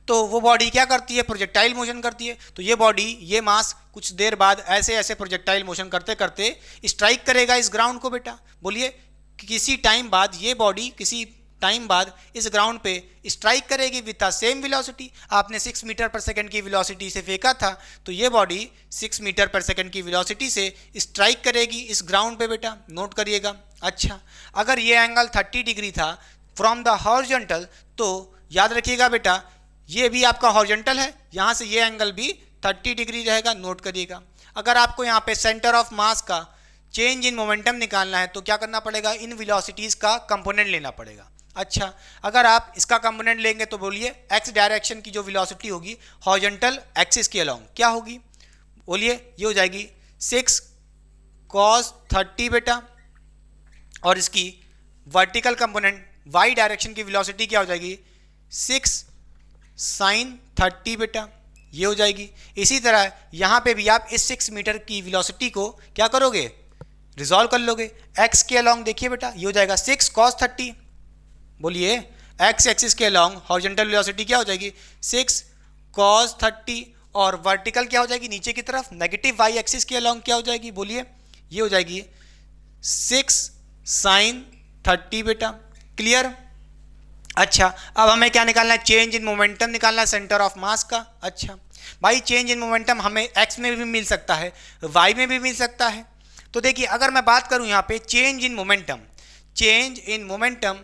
तो वो बॉडी क्या करती है, प्रोजेक्टाइल मोशन करती है। तो ये बॉडी, ये मास कुछ देर बाद ऐसे ऐसे प्रोजेक्टाइल मोशन करते करते स्ट्राइक करेगा इस ग्राउंड को बेटा। बोलिए किसी टाइम बाद ये बॉडी किसी टाइम बाद इस ग्राउंड पे स्ट्राइक करेगी विथ द सेम वेलोसिटी। आपने 6 मीटर पर सेकंड की वेलोसिटी से फेंका था, तो ये बॉडी 6 मीटर पर सेकंड की वेलोसिटी से स्ट्राइक करेगी इस ग्राउंड पे बेटा, नोट करिएगा। अच्छा, अगर ये एंगल 30 डिग्री था फ्रॉम द हॉरिजॉन्टल, तो याद रखिएगा बेटा ये भी आपका हॉरिजॉन्टल है, यहाँ से ये एंगल भी 30 डिग्री रहेगा, नोट करिएगा। अगर आपको यहाँ पे सेंटर ऑफ मास का चेंज इन मोमेंटम निकालना है तो क्या करना पड़ेगा, इन वेलोसिटीज़ का कंपोनेंट लेना पड़ेगा। अच्छा, अगर आप इसका कंपोनेंट लेंगे तो बोलिए एक्स डायरेक्शन की जो वेलोसिटी होगी हॉरिजॉन्टल एक्सिस के अलोंग क्या होगी, बोलिए ये हो जाएगी 6 cos 30 बेटा, और इसकी वर्टिकल कंपोनेंट वाई डायरेक्शन की वेलोसिटी क्या हो जाएगी 6 sin 30 बेटा, ये हो जाएगी। इसी तरह यहाँ पे भी आप इस 6 मीटर की वेलोसिटी को क्या करोगे, रिजॉल्व कर लोगे एक्स के अलोंग। देखिए बेटा ये हो जाएगा 6 cos 30, बोलिए एक्स एक्सिस के अलोंग हॉरिजॉन्टल वेलोसिटी क्या हो जाएगी 6 cos 30, और वर्टिकल क्या हो जाएगी नीचे की तरफ नेगेटिव वाई एक्सिस के अलोंग क्या हो जाएगी, बोलिए ये हो जाएगी 6 sin 30 बेटा। क्लियर। अच्छा, अब हमें क्या निकालना है, चेंज इन मोमेंटम निकालना है सेंटर ऑफ मास का। अच्छा भाई, चेंज इन मोमेंटम हमें एक्स में भी मिल सकता है, वाई में भी मिल सकता है। तो देखिए अगर मैं बात करूं यहाँ पे change in momentum, change in momentum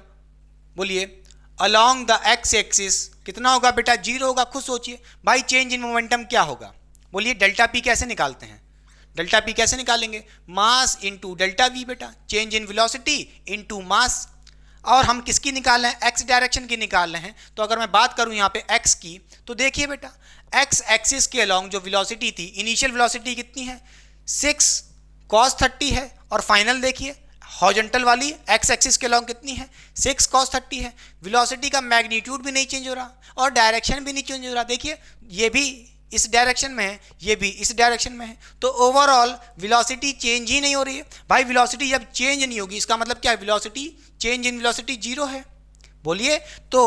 बोलिए अलोंग द एक्स एक्सिस कितना होगा बेटा, 0 होगा। खुद सोचिए भाई चेंज इन मोमेंटम क्या होगा, बोलिए डेल्टा पी कैसे निकालते हैं, डेल्टा पी कैसे निकालेंगे, मास इंटू डेल्टा वी बेटा, change in velocity into mass. और हम किसकी निकाल रहे हैं, एक्स डायरेक्शन की निकाल रहे हैं। तो अगर मैं बात करूं यहाँ पे एक्स की, तो देखिए बेटा एक्स एक्सिस के अलोंग जो वेलोसिटी थी, इनिशियल वेलोसिटी कितनी है 6 cos 30 है, और फाइनल देखिए हॉरिजॉन्टल वाली एक्स एक्सिस के अलोंग कितनी है 6 cos 30 है। वेलोसिटी का मैग्नीट्यूड भी नहीं चेंज हो रहा और डायरेक्शन भी नहीं चेंज हो रहा। देखिए ये भी इस डायरेक्शन में है, ये भी इस डायरेक्शन में है, तो ओवरऑल वेलोसिटी चेंज ही नहीं हो रही है। भाई वेलोसिटी जब चेंज नहीं होगी इसका मतलब क्या है, वेलोसिटी चेंज इन वेलोसिटी 0 है। बोलिए तो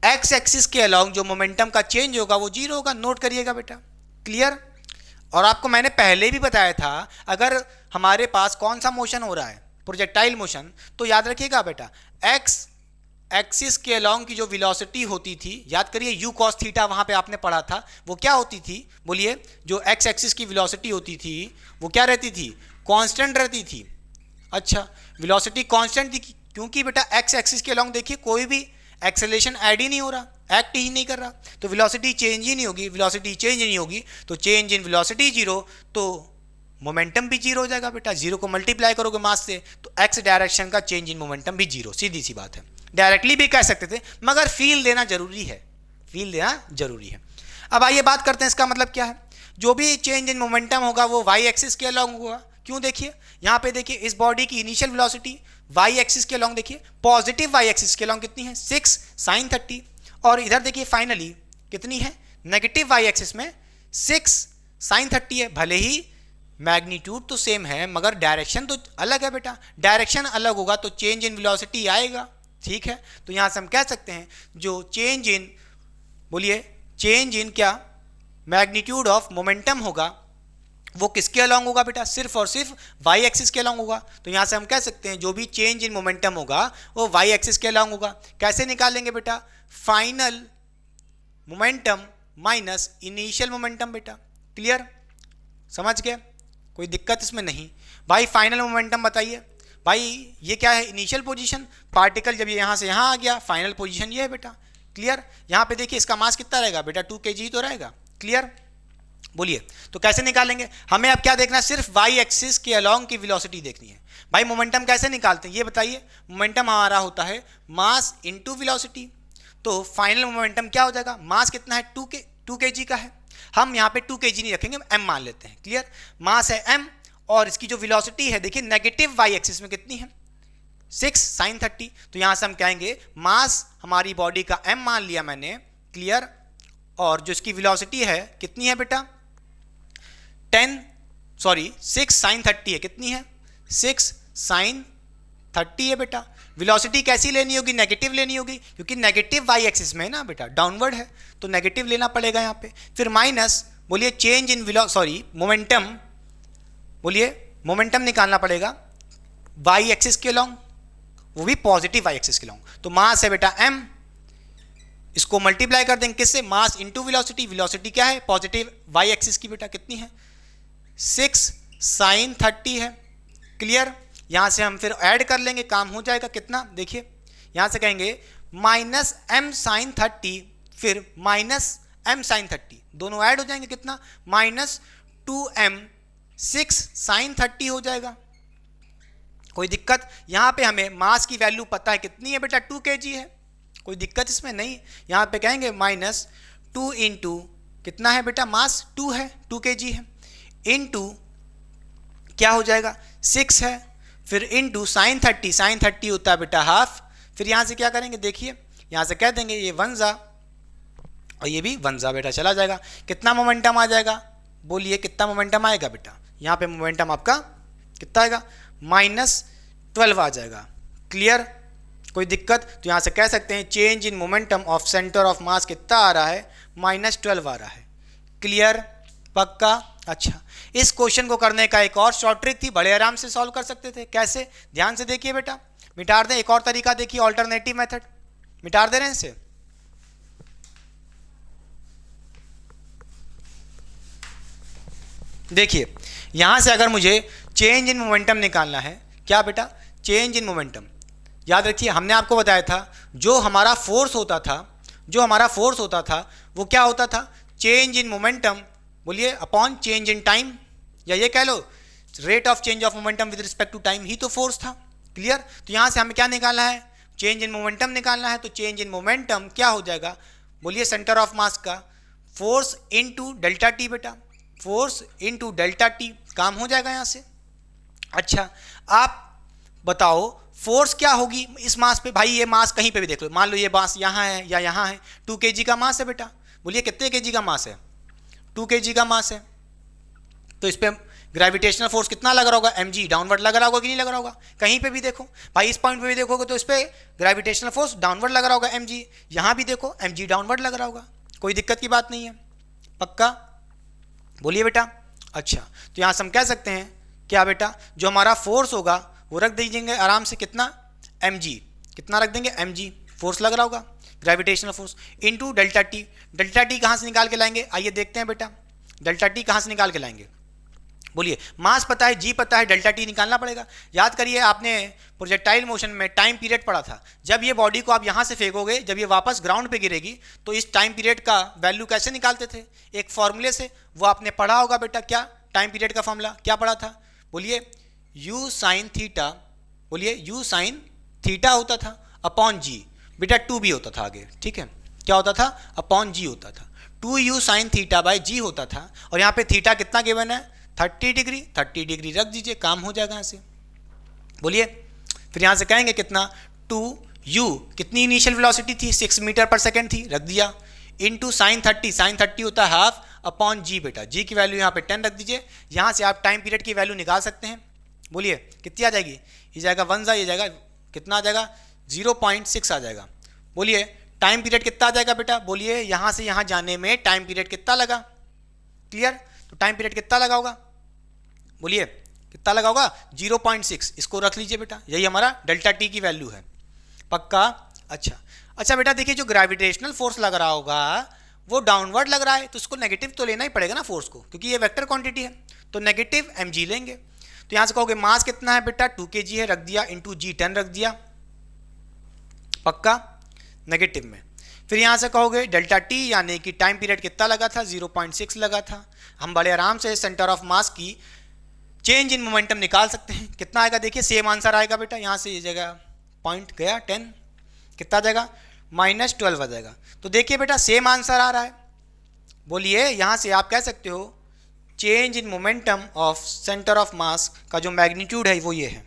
एक्स एक्सिस के अलोंग जो मोमेंटम का चेंज होगा वो 0 होगा, नोट करिएगा बेटा। क्लियर। और आपको मैंने पहले भी बताया था अगर हमारे पास कौन सा मोशन हो रहा है, प्रोजेक्टाइल मोशन, तो याद रखिएगा बेटा एक्स एक्सिस के अलोंग की जो वेलोसिटी होती थी, याद करिए यू कॉस थीटा वहाँ पे आपने पढ़ा था, वो क्या होती थी बोलिए, जो एक्स एक्सिस की वेलोसिटी होती थी वो क्या रहती थी, कांस्टेंट रहती थी। अच्छा, वेलोसिटी कांस्टेंट थी क्योंकि बेटा एक्स एक्सिस के अलोंग देखिए कोई भी एक्सेलरेशन ऐड ही नहीं हो रहा, एक्ट ही नहीं कर रहा, तो वेलोसिटी चेंज ही नहीं होगी, वेलोसिटी चेंज नहीं होगी तो चेंज इन वेलोसिटी जीरो, तो मोमेंटम भी जीरो हो जाएगा बेटा। जीरो को मल्टीप्लाई करोगे मास से तो एक्स डायरेक्शन का चेंज इन मोमेंटम भी जीरो, सीधी सी बात है। डायरेक्टली भी कह सकते थे मगर फील देना जरूरी है, फील देना जरूरी है। अब आइए बात करते हैं इसका मतलब क्या है। जो भी चेंज इन मोमेंटम होगा वो वाई एक्सिस के अलोंग होगा। क्यों, देखिए यहाँ पे देखिए इस बॉडी की इनिशियल वेलोसिटी वाई एक्सिस के अलोंग देखिए पॉजिटिव वाई एक्सिस के अलोंग कितनी है 6 sin 30, और इधर देखिए फाइनली कितनी है नेगेटिव वाई एक्सिस में 6 sin 30 है। भले ही मैग्नीट्यूड तो सेम है मगर डायरेक्शन तो अलग है बेटा, डायरेक्शन अलग होगा तो चेंज इन वेलोसिटी आएगा, ठीक है। तो यहाँ से हम कह सकते हैं जो चेंज इन, बोलिए चेंज इन क्या, मैग्नीट्यूड ऑफ मोमेंटम होगा वो किसके अलोंग होगा बेटा, सिर्फ और सिर्फ वाई एक्सिस के अलोंग होगा। तो यहाँ से हम कह सकते हैं जो भी चेंज इन मोमेंटम होगा वो वाई एक्सिस के अलोंग होगा। कैसे निकालेंगे बेटा, final momentum minus initial momentum बेटा, क्लियर, समझ गए, कोई दिक्कत इसमें नहीं। भाई फाइनल मोमेंटम बताइए, भाई ये क्या है, इनिशियल पोजीशन, पार्टिकल जब ये यहाँ से यहाँ आ गया फाइनल पोजीशन ये है बेटा, क्लियर। यहाँ पे देखिए इसका मास कितना रहेगा बेटा 2 kg तो रहेगा, क्लियर। बोलिए तो कैसे निकालेंगे, हमें अब क्या देखना है, सिर्फ वाई एक्सिस के अलोंग की वेलोसिटी देखनी है। भाई मोमेंटम कैसे निकालते हैं ये बताइए, मोमेंटम हमारा होता है मास इनटू वेलोसिटी, तो फाइनल मोमेंटम क्या हो जाएगा, मास कितना है 2 kg का है, हम यहाँ पे 2 kg नहीं रखेंगे, m मान लेते हैं, क्लियर। मास है m और इसकी जो वेलोसिटी है देखिए नेगेटिव वाई एक्सिस में कितनी है 6 sin 30, तो यहाँ से हम कहेंगे मास हमारी बॉडी का m मान लिया मैंने, क्लियर, और जो इसकी वेलोसिटी है कितनी है बेटा 6 sin 30 है, कितनी है 6 sin 30 है बेटा। वेलोसिटी कैसी लेनी होगी, नेगेटिव लेनी होगी क्योंकि नेगेटिव वाई एक्सिस में है ना बेटा, डाउनवर्ड है तो नेगेटिव लेना पड़ेगा यहाँ पे। फिर माइनस, बोलिए चेंज इन मोमेंटम, बोलिए मोमेंटम निकालना पड़ेगा वाई एक्सिस के अलोंग, वो भी पॉजिटिव वाई एक्सिस के अलोंग। तो मास है बेटा m, इसको मल्टीप्लाई कर देंगे किससे, मास इंटू वेलोसिटी, वेलोसिटी क्या है पॉजिटिव वाई एक्सिस की बेटा कितनी है 6 sin 30 है, क्लियर। यहाँ से हम फिर ऐड कर लेंगे, काम हो जाएगा कितना, देखिए यहाँ से कहेंगे माइनस m sin 30 फिर माइनस m sin 30, दोनों ऐड हो जाएंगे कितना माइनस 2m 6 sin 30 हो जाएगा। कोई दिक्कत, यहाँ पे हमें मास की वैल्यू पता है कितनी है बेटा 2 kg है, कोई दिक्कत इसमें नहीं। यहाँ पे कहेंगे माइनस 2 इंटू कितना है बेटा मास 2 है 2 kg है, इंटू क्या हो जाएगा 6 है, फिर इंटू sin 30 होता है बेटा हाफ, फिर यहाँ से क्या करेंगे देखिए यहाँ से कह देंगे ये 1 जा और ये भी 1 जा बेटा, चला जाएगा। कितना मोमेंटम आ जाएगा, बोलिए कितना मोमेंटम आएगा बेटा, यहाँ पे मोमेंटम आपका कितना आएगा -12 आ जाएगा, क्लियर, कोई दिक्कत। तो यहाँ से कह सकते हैं change in momentum of centre of मास कितना आ रहा है -12 आ रहा है, क्लियर, पक्का। अच्छा, इस क्वेश्चन को करने का एक और शॉर्ट ट्रिक थी, बड़े आराम से सॉल्व कर सकते थे, कैसे, ध्यान से देखिए बेटा, मिटार दें, एक और तरीका देखिए, ऑल्टरनेटिव मेथड, मिटार दे रहे हैं इसे, देखिए यहां से अगर मुझे चेंज इन मोमेंटम निकालना है, क्या बेटा चेंज इन मोमेंटम, याद रखिए हमने आपको बताया था जो हमारा फोर्स होता था वो क्या होता था, चेंज इन मोमेंटम, बोलिए अपॉन चेंज इन टाइम, या ये कह लो rate of change of momentum with respect to time ही तो फोर्स था, क्लियर। तो यहाँ से हमें क्या निकालना है, चेंज इन मोमेंटम निकालना है, तो चेंज इन मोमेंटम क्या हो जाएगा, बोलिए सेंटर ऑफ मास का फोर्स इनटू डेल्टा टी बेटा, फोर्स इनटू डेल्टा टी, काम हो जाएगा यहाँ से। अच्छा, आप बताओ फोर्स क्या होगी इस मास पे, भाई ये मास कहीं पे भी देख लो, मान लो ये मास यहाँ है या यहाँ है, 2 kg का मास है बेटा, बोलिए कितने kg का मास है, 2 kg का मास है, तो इस पर ग्रेविटेशनल फोर्स कितना लग रहा होगा mg, डाउनवर्ड लग रहा होगा कि नहीं लग रहा होगा, कहीं पे भी देखो भाई, इस पॉइंट पे भी देखोगे तो इस पर ग्रेविटेशनल फोर्स डाउनवर्ड लग रहा होगा mg, यहाँ भी देखो mg डाउनवर्ड लग रहा होगा, कोई दिक्कत की बात नहीं है, पक्का, बोलिए बेटा। अच्छा, तो यहाँ से हम कह सकते हैं क्या बेटा, जो हमारा फोर्स होगा वो रख दीजिएंगे आराम से कितना mg, कितना रख देंगे mg, फोर्स लग रहा होगा, gravitational force, into delta T. Delta T कहाँ से निकाल के लाएंगे, आइए देखते हैं बेटा, डेल्टा टी कहाँ से निकाल के लाएंगे। बोलिए, मास पता है, जी पता है, डेल्टा टी निकालना पड़ेगा। याद करिए, आपने प्रोजेक्टाइल मोशन में टाइम पीरियड पढ़ा था। जब ये बॉडी को आप यहाँ से फेंकोगे, जब ये वापस ग्राउंड पे गिरेगी, तो इस टाइम पीरियड का वैल्यू कैसे निकालते थे, एक फॉर्मूले से, वो आपने पढ़ा होगा बेटा। क्या टाइम पीरियड का फॉर्मूला क्या पढ़ा था, बोलिए, यू साइन थीटा, बोलिए यू साइन थीटा होता था अपॉन जी, बेटा 2 भी होता था आगे, ठीक है, क्या होता था, अपॉन जी होता था, 2u साइन थीटा बाई जी होता था। और यहाँ पे थीटा कितना गिवन है, 30 डिग्री, 30 डिग्री रख दीजिए, काम हो जाएगा यहाँ से। बोलिए, फिर यहाँ से कहेंगे कितना, 2u, कितनी इनिशियल वेलोसिटी थी, 6 मीटर पर सेकेंड थी, रख दिया, इनटू साइन 30, साइन 30 होता है हाफ, अपॉन जी, बेटा जी की वैल्यू यहाँ पे 10 रख दीजिए। यहाँ से आप टाइम पीरियड की वैल्यू निकाल सकते हैं। बोलिए कितनी आ जाएगी, ये जाएगा 1 जा, ये जाएगा कितना आ जाएगा, 0.6 आ जाएगा। बोलिए टाइम पीरियड कितना आ जाएगा बेटा, बोलिए यहाँ से यहाँ जाने में टाइम पीरियड कितना लगा, क्लियर, तो टाइम पीरियड कितना लगा होगा, बोलिए कितना लगा होगा, 0.6, इसको रख लीजिए बेटा, यही हमारा डेल्टा टी की वैल्यू है, पक्का। अच्छा बेटा, देखिए जो ग्रेविटेशनल फोर्स लग रहा होगा वो डाउनवर्ड लग रहा है, तो उसको नेगेटिव तो लेना ही पड़ेगा ना फोर्स को, क्योंकि ये वेक्टर क्वांटिटी है, तो नेगेटिव mg लेंगे। तो यहाँ से कहोगे मास कितना है बेटा, 2 kg है, रख दिया, इंटू जी 10 रख दिया, पक्का, नेगेटिव में। फिर यहाँ से कहोगे डेल्टा टी, यानी कि टाइम पीरियड कितना लगा था, 0.6 लगा था। हम बड़े आराम से सेंटर ऑफ मास की चेंज इन मोमेंटम निकाल सकते हैं, कितना आएगा, देखिए सेम आंसर आएगा बेटा, यहाँ से ये जगह पॉइंट गया 10, कितना आ जाएगा, -12 आ जाएगा। तो देखिए बेटा सेम आंसर आ रहा है। बोलिए यहाँ से आप कह सकते हो change in momentum of centre of mass का जो मैग्नीट्यूड है वो ये है।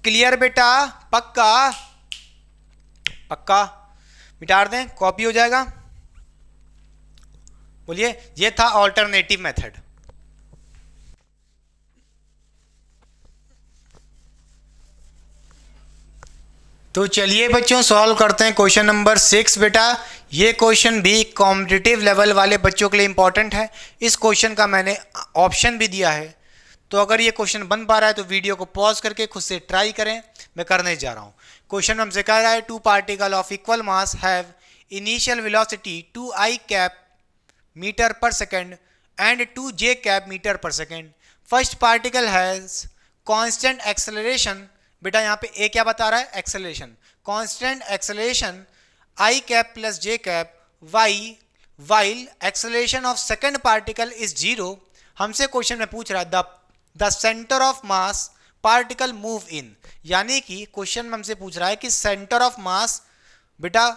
क्लियर बेटा, पक्का, पक्का, मिटार दें, कॉपी हो जाएगा। बोलिए ये था ऑल्टरनेटिव मेथड। तो चलिए बच्चों सॉल्व करते हैं क्वेश्चन नंबर 6 बेटा। ये क्वेश्चन भी कॉम्पिटिटिव लेवल वाले बच्चों के लिए इंपॉर्टेंट है। इस क्वेश्चन का मैंने ऑप्शन भी दिया है, तो अगर ये क्वेश्चन बन पा रहा है तो वीडियो को पॉज करके खुद से ट्राई करें, मैं करने जा रहा हूँ। क्वेश्चन हमसे कह रहा है 2 particle of equal mass have initial velocity 2i cap metre per second and 2j cap metre per second. First particle has constant acceleration, बेटा यहाँ पे ए क्या बता रहा है, acceleration, constant acceleration i cap plus j cap y while acceleration of second particle is 0। हमसे question में पूछ रहा है the centre of mass particle move in, यानी कि क्वेश्चन में हमसे पूछ रहा है कि सेंटर ऑफ मास बेटा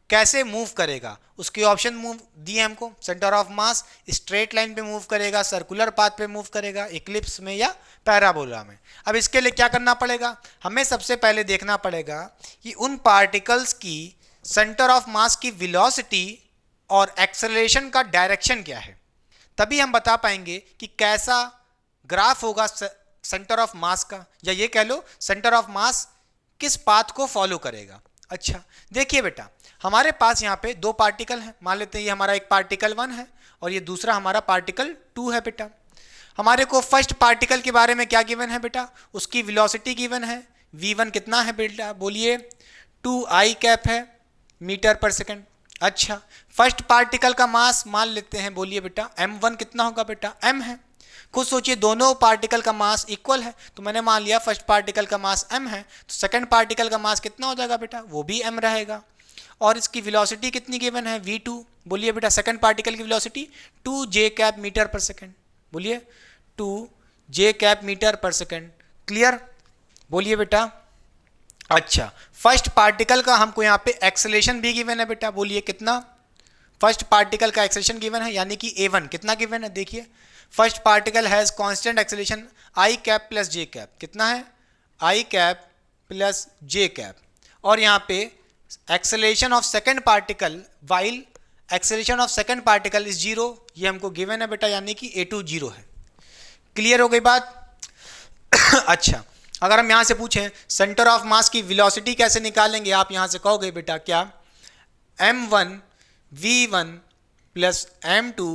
कैसे मूव करेगा। उसके ऑप्शन मूव दिए हमको, centre of mass straight line पे मूव करेगा, सर्कुलर पाथ पे मूव करेगा, इक्लिप्स में या पैराबोला में। अब इसके लिए क्या करना पड़ेगा, हमें सबसे पहले देखना पड़ेगा कि उन पार्टिकल्स की सेंटर ऑफ मास की वेलोसिटी और एक्सेलरेशन का डायरेक्शन क्या है, तभी हम बता पाएंगे कि कैसा ग्राफ होगा सेंटर ऑफ मास का, या ये कह लो सेंटर ऑफ मास किस पाथ को फॉलो करेगा। अच्छा देखिए बेटा, हमारे पास यहाँ पे 2 पार्टिकल हैं, मान लेते हैं ये हमारा एक पार्टिकल 1 है और ये दूसरा हमारा पार्टिकल 2 है बेटा। हमारे को फर्स्ट पार्टिकल के बारे में क्या गिवन है बेटा, उसकी वेलोसिटी गिवन है, v1 कितना है बेटा, बोलिए 2i कैप है मीटर पर सेकेंड। अच्छा फर्स्ट पार्टिकल का मास मान लेते हैं, बोलिए बेटा m1 कितना होगा बेटा, m है। खुद सोचिए दोनों पार्टिकल का मास इक्वल है, तो मैंने मान लिया फर्स्ट पार्टिकल का मास m है, तो सेकंड पार्टिकल का मास कितना हो जाएगा बेटा, वो भी m रहेगा। और इसकी वेलोसिटी कितनी गिवन है, v2, बोलिए बेटा सेकंड पार्टिकल की वेलोसिटी 2j कैप मीटर पर सेकंड, बोलिए 2j कैप मीटर पर सेकंड। क्लियर, बोलिए बेटा। अच्छा फर्स्ट पार्टिकल का हमको यहाँ पे एक्सेलरेशन भी गिवन है बेटा, बोलिए कितना, फर्स्ट पार्टिकल का एक्सेलरेशन गिवन है, यानी कि a1 कितना गिवन है, देखिए first particle has constant acceleration i cap plus j cap, कितना है i cap plus j cap. और यहाँ पे acceleration of second particle while acceleration of second particle is 0, ये हमको गिवन है बेटा, यानी कि a2 0 है। क्लियर हो गई बात। अच्छा अगर हम यहाँ से पूछें सेंटर ऑफ मास की वेलोसिटी कैसे निकालेंगे, आप यहाँ से कहोगे बेटा क्या, m1 v1 plus m2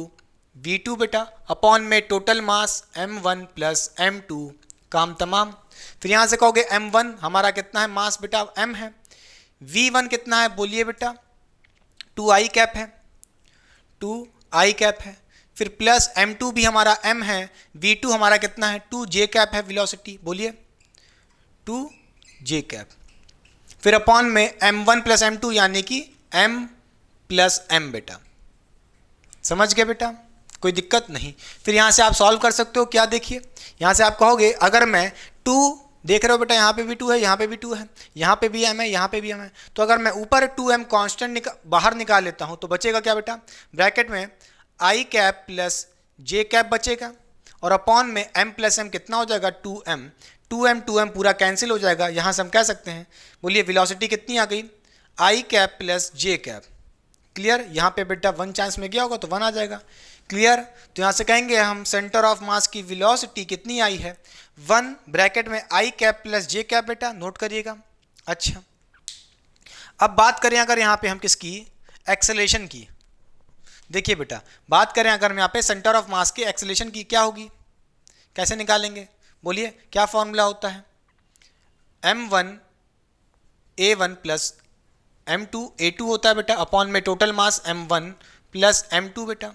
v2 बेटा अपॉन में total mass m1 plus m2, काम तमाम। फिर यहाँ से कहोगे m1 हमारा कितना है मास बेटा, m है, V1 कितना है बोलिए बेटा, 2i कैप है, 2i कैप है, फिर प्लस m2 भी हमारा m है, v2 हमारा कितना है 2j कैप है वेलोसिटी, बोलिए 2j कैप, फिर अपॉन में m1 प्लस m2 यानी कि m प्लस m बेटा। समझ गए बेटा, कोई दिक्कत नहीं। फिर यहाँ से आप सॉल्व कर सकते हो, क्या देखिए यहाँ से आप कहोगे अगर मैं 2 देख रहे हो बेटा, यहाँ पे भी 2 है, यहाँ पे भी 2 है, यहाँ पे भी m है, यहाँ पे भी m है, तो अगर मैं ऊपर 2m कांस्टेंट बाहर निकाल लेता हूँ तो बचेगा क्या बेटा, ब्रैकेट में i cap plus j cap बचेगा और अपॉन में m प्लस m कितना हो जाएगा 2m पूरा कैंसिल हो जाएगा। यहाँ से हम कह सकते हैं, बोलिए वेलोसिटी कितनी आ गई, i cap plus j cap. Clear, यहाँ पे बेटा 1 चांस में गया होगा तो 1 आ जाएगा। क्लियर, तो यहाँ से कहेंगे हम सेंटर ऑफ मास की वेलोसिटी कितनी आई है 1 ब्रैकेट में i cap plus j cap बेटा, नोट करिएगा। अच्छा, अब बात करें अगर यहाँ पे हम किसकी, एक्सेलेरेशन की। देखिए बेटा, बात करें अगर हम यहाँ पे सेंटर ऑफ मास की एक्सेलेरेशन की, क्या होगी, कैसे निकालेंगे, बोलिए क्या फॉर्मूला होता है, m1 a1 plus m2 a2 होता है बेटा, अपॉन में total mass m1 plus m2 बेटा।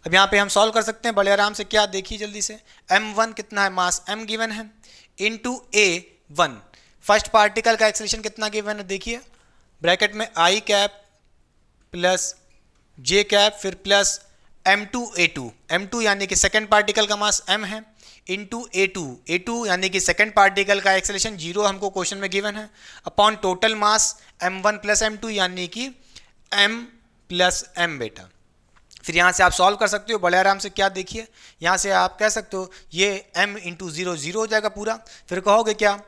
अब यहाँ पे हम सॉल्व कर सकते हैं बड़े आराम से, क्या देखिए जल्दी से, m1 कितना है, मास m गिवन है, इनटू a1 फर्स्ट पार्टिकल का एक्सेलेरेशन कितना गिवन है, देखिए ब्रैकेट में i cap plus j cap फिर प्लस m2 a2, m2 यानी कि सेकेंड पार्टिकल का मास m है, इंटू a2 यानी कि सेकेंड पार्टिकल का एक्सेलेरेशन 0 हमको क्वेश्चन में गिवन है, upon total mass m1 plus m2 यानी कि m प्लस m बेटा। फिर यहाँ से आप सॉल्व कर सकते हो बड़े आराम से, क्या देखिए यहाँ से आप कह सकते हो ये m इंटू 0 0 हो जाएगा पूरा, फिर कहोगे क्या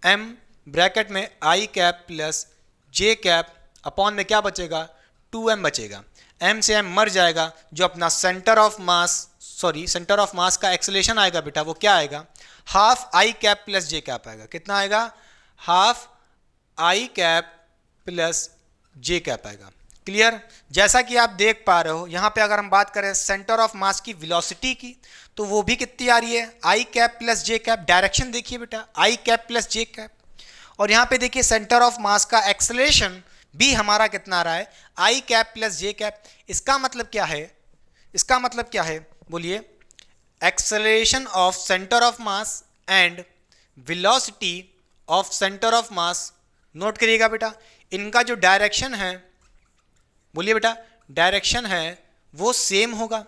m ब्रैकेट में i cap plus j cap, upon में क्या बचेगा 2m बचेगा, m से m मर जाएगा, जो अपना सेंटर ऑफ मास का एक्सेलेरेशन आएगा बेटा वो क्या आएगा, half i cap plus j cap आएगा, कितना आएगा, half i cap plus j cap आएगा। क्लियर, जैसा कि आप देख पा रहे हो यहाँ पे अगर हम बात करें सेंटर ऑफ मास की वेलोसिटी की तो वो भी कितनी आ रही है, i cap plus j cap, direction देखिए बेटा i cap plus j cap, और यहाँ पे देखिए सेंटर ऑफ मास का एक्सेलेरेशन भी हमारा कितना आ रहा है, i cap plus j cap. इसका मतलब क्या है, इसका मतलब क्या है बोलिए, acceleration of centre of mass and velocity of centre of mass, note करिएगा बेटा, इनका जो डायरेक्शन है, बोलिए बेटा डायरेक्शन है वो सेम होगा।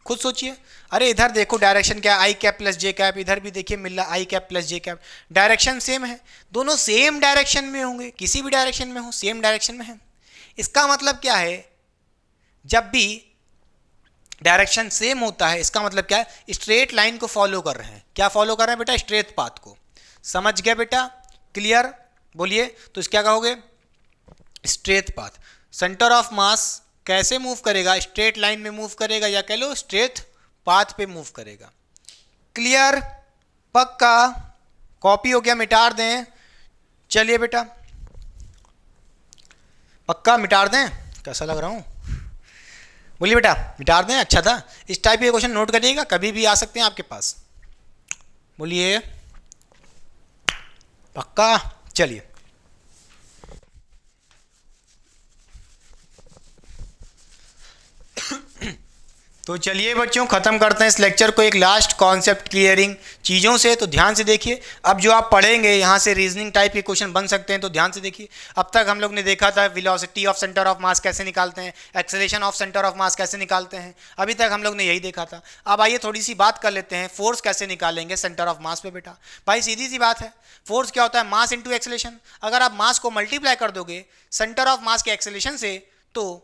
खुद सोचिए, अरे इधर देखो डायरेक्शन क्या है, i cap plus j cap, इधर भी देखिए मिल रहा i cap plus j cap, direction same है, दोनों सेम डायरेक्शन में होंगे, किसी भी डायरेक्शन में हो सेम डायरेक्शन में है। इसका मतलब क्या है, जब भी डायरेक्शन सेम होता है इसका मतलब क्या है, स्ट्रेट लाइन को फॉलो कर रहे हैं, क्या फॉलो कर रहे हैं बेटा, स्ट्रेट पाथ को। समझ गए बेटा, क्लियर, बोलिए तो क्या कहोगे, स्ट्रेट पाथ। सेंटर ऑफ मास कैसे मूव करेगा, स्ट्रेट लाइन में मूव करेगा या कह लो स्ट्रेट पाथ पे मूव करेगा। क्लियर, पक्का, कॉपी हो गया, मिटा दें, चलिए बेटा पक्का मिटा दें, कैसा लग रहा हूँ, बोलिए बेटा मिटा दें, अच्छा था। इस टाइप के क्वेश्चन नोट करिएगा, कभी भी आ सकते हैं आपके पास, बोलिए पक्का। चलिए तो चलिए बच्चों ख़त्म करते हैं इस लेक्चर को एक लास्ट कॉन्सेप्ट क्लियरिंग चीज़ों से। तो ध्यान से देखिए, अब जो आप पढ़ेंगे यहाँ से रीजनिंग टाइप के क्वेश्चन बन सकते हैं, तो ध्यान से देखिए। अब तक हम लोग ने देखा था वेलोसिटी ऑफ सेंटर ऑफ मास कैसे निकालते हैं, एक्सेलरेशन ऑफ सेंटर ऑफ मास कैसे निकालते हैं, अभी तक हम लोग ने यही देखा था। अब आइए थोड़ी सी बात कर लेते हैं, फोर्स कैसे निकालेंगे सेंटर ऑफ मास पे। बेटा भाई सीधी सी बात है, फोर्स क्या होता है, मास इंटू एक्सेलरेशन। अगर आप मास को मल्टीप्लाई कर दोगे सेंटर ऑफ मास के एक्सेलरेशन से, तो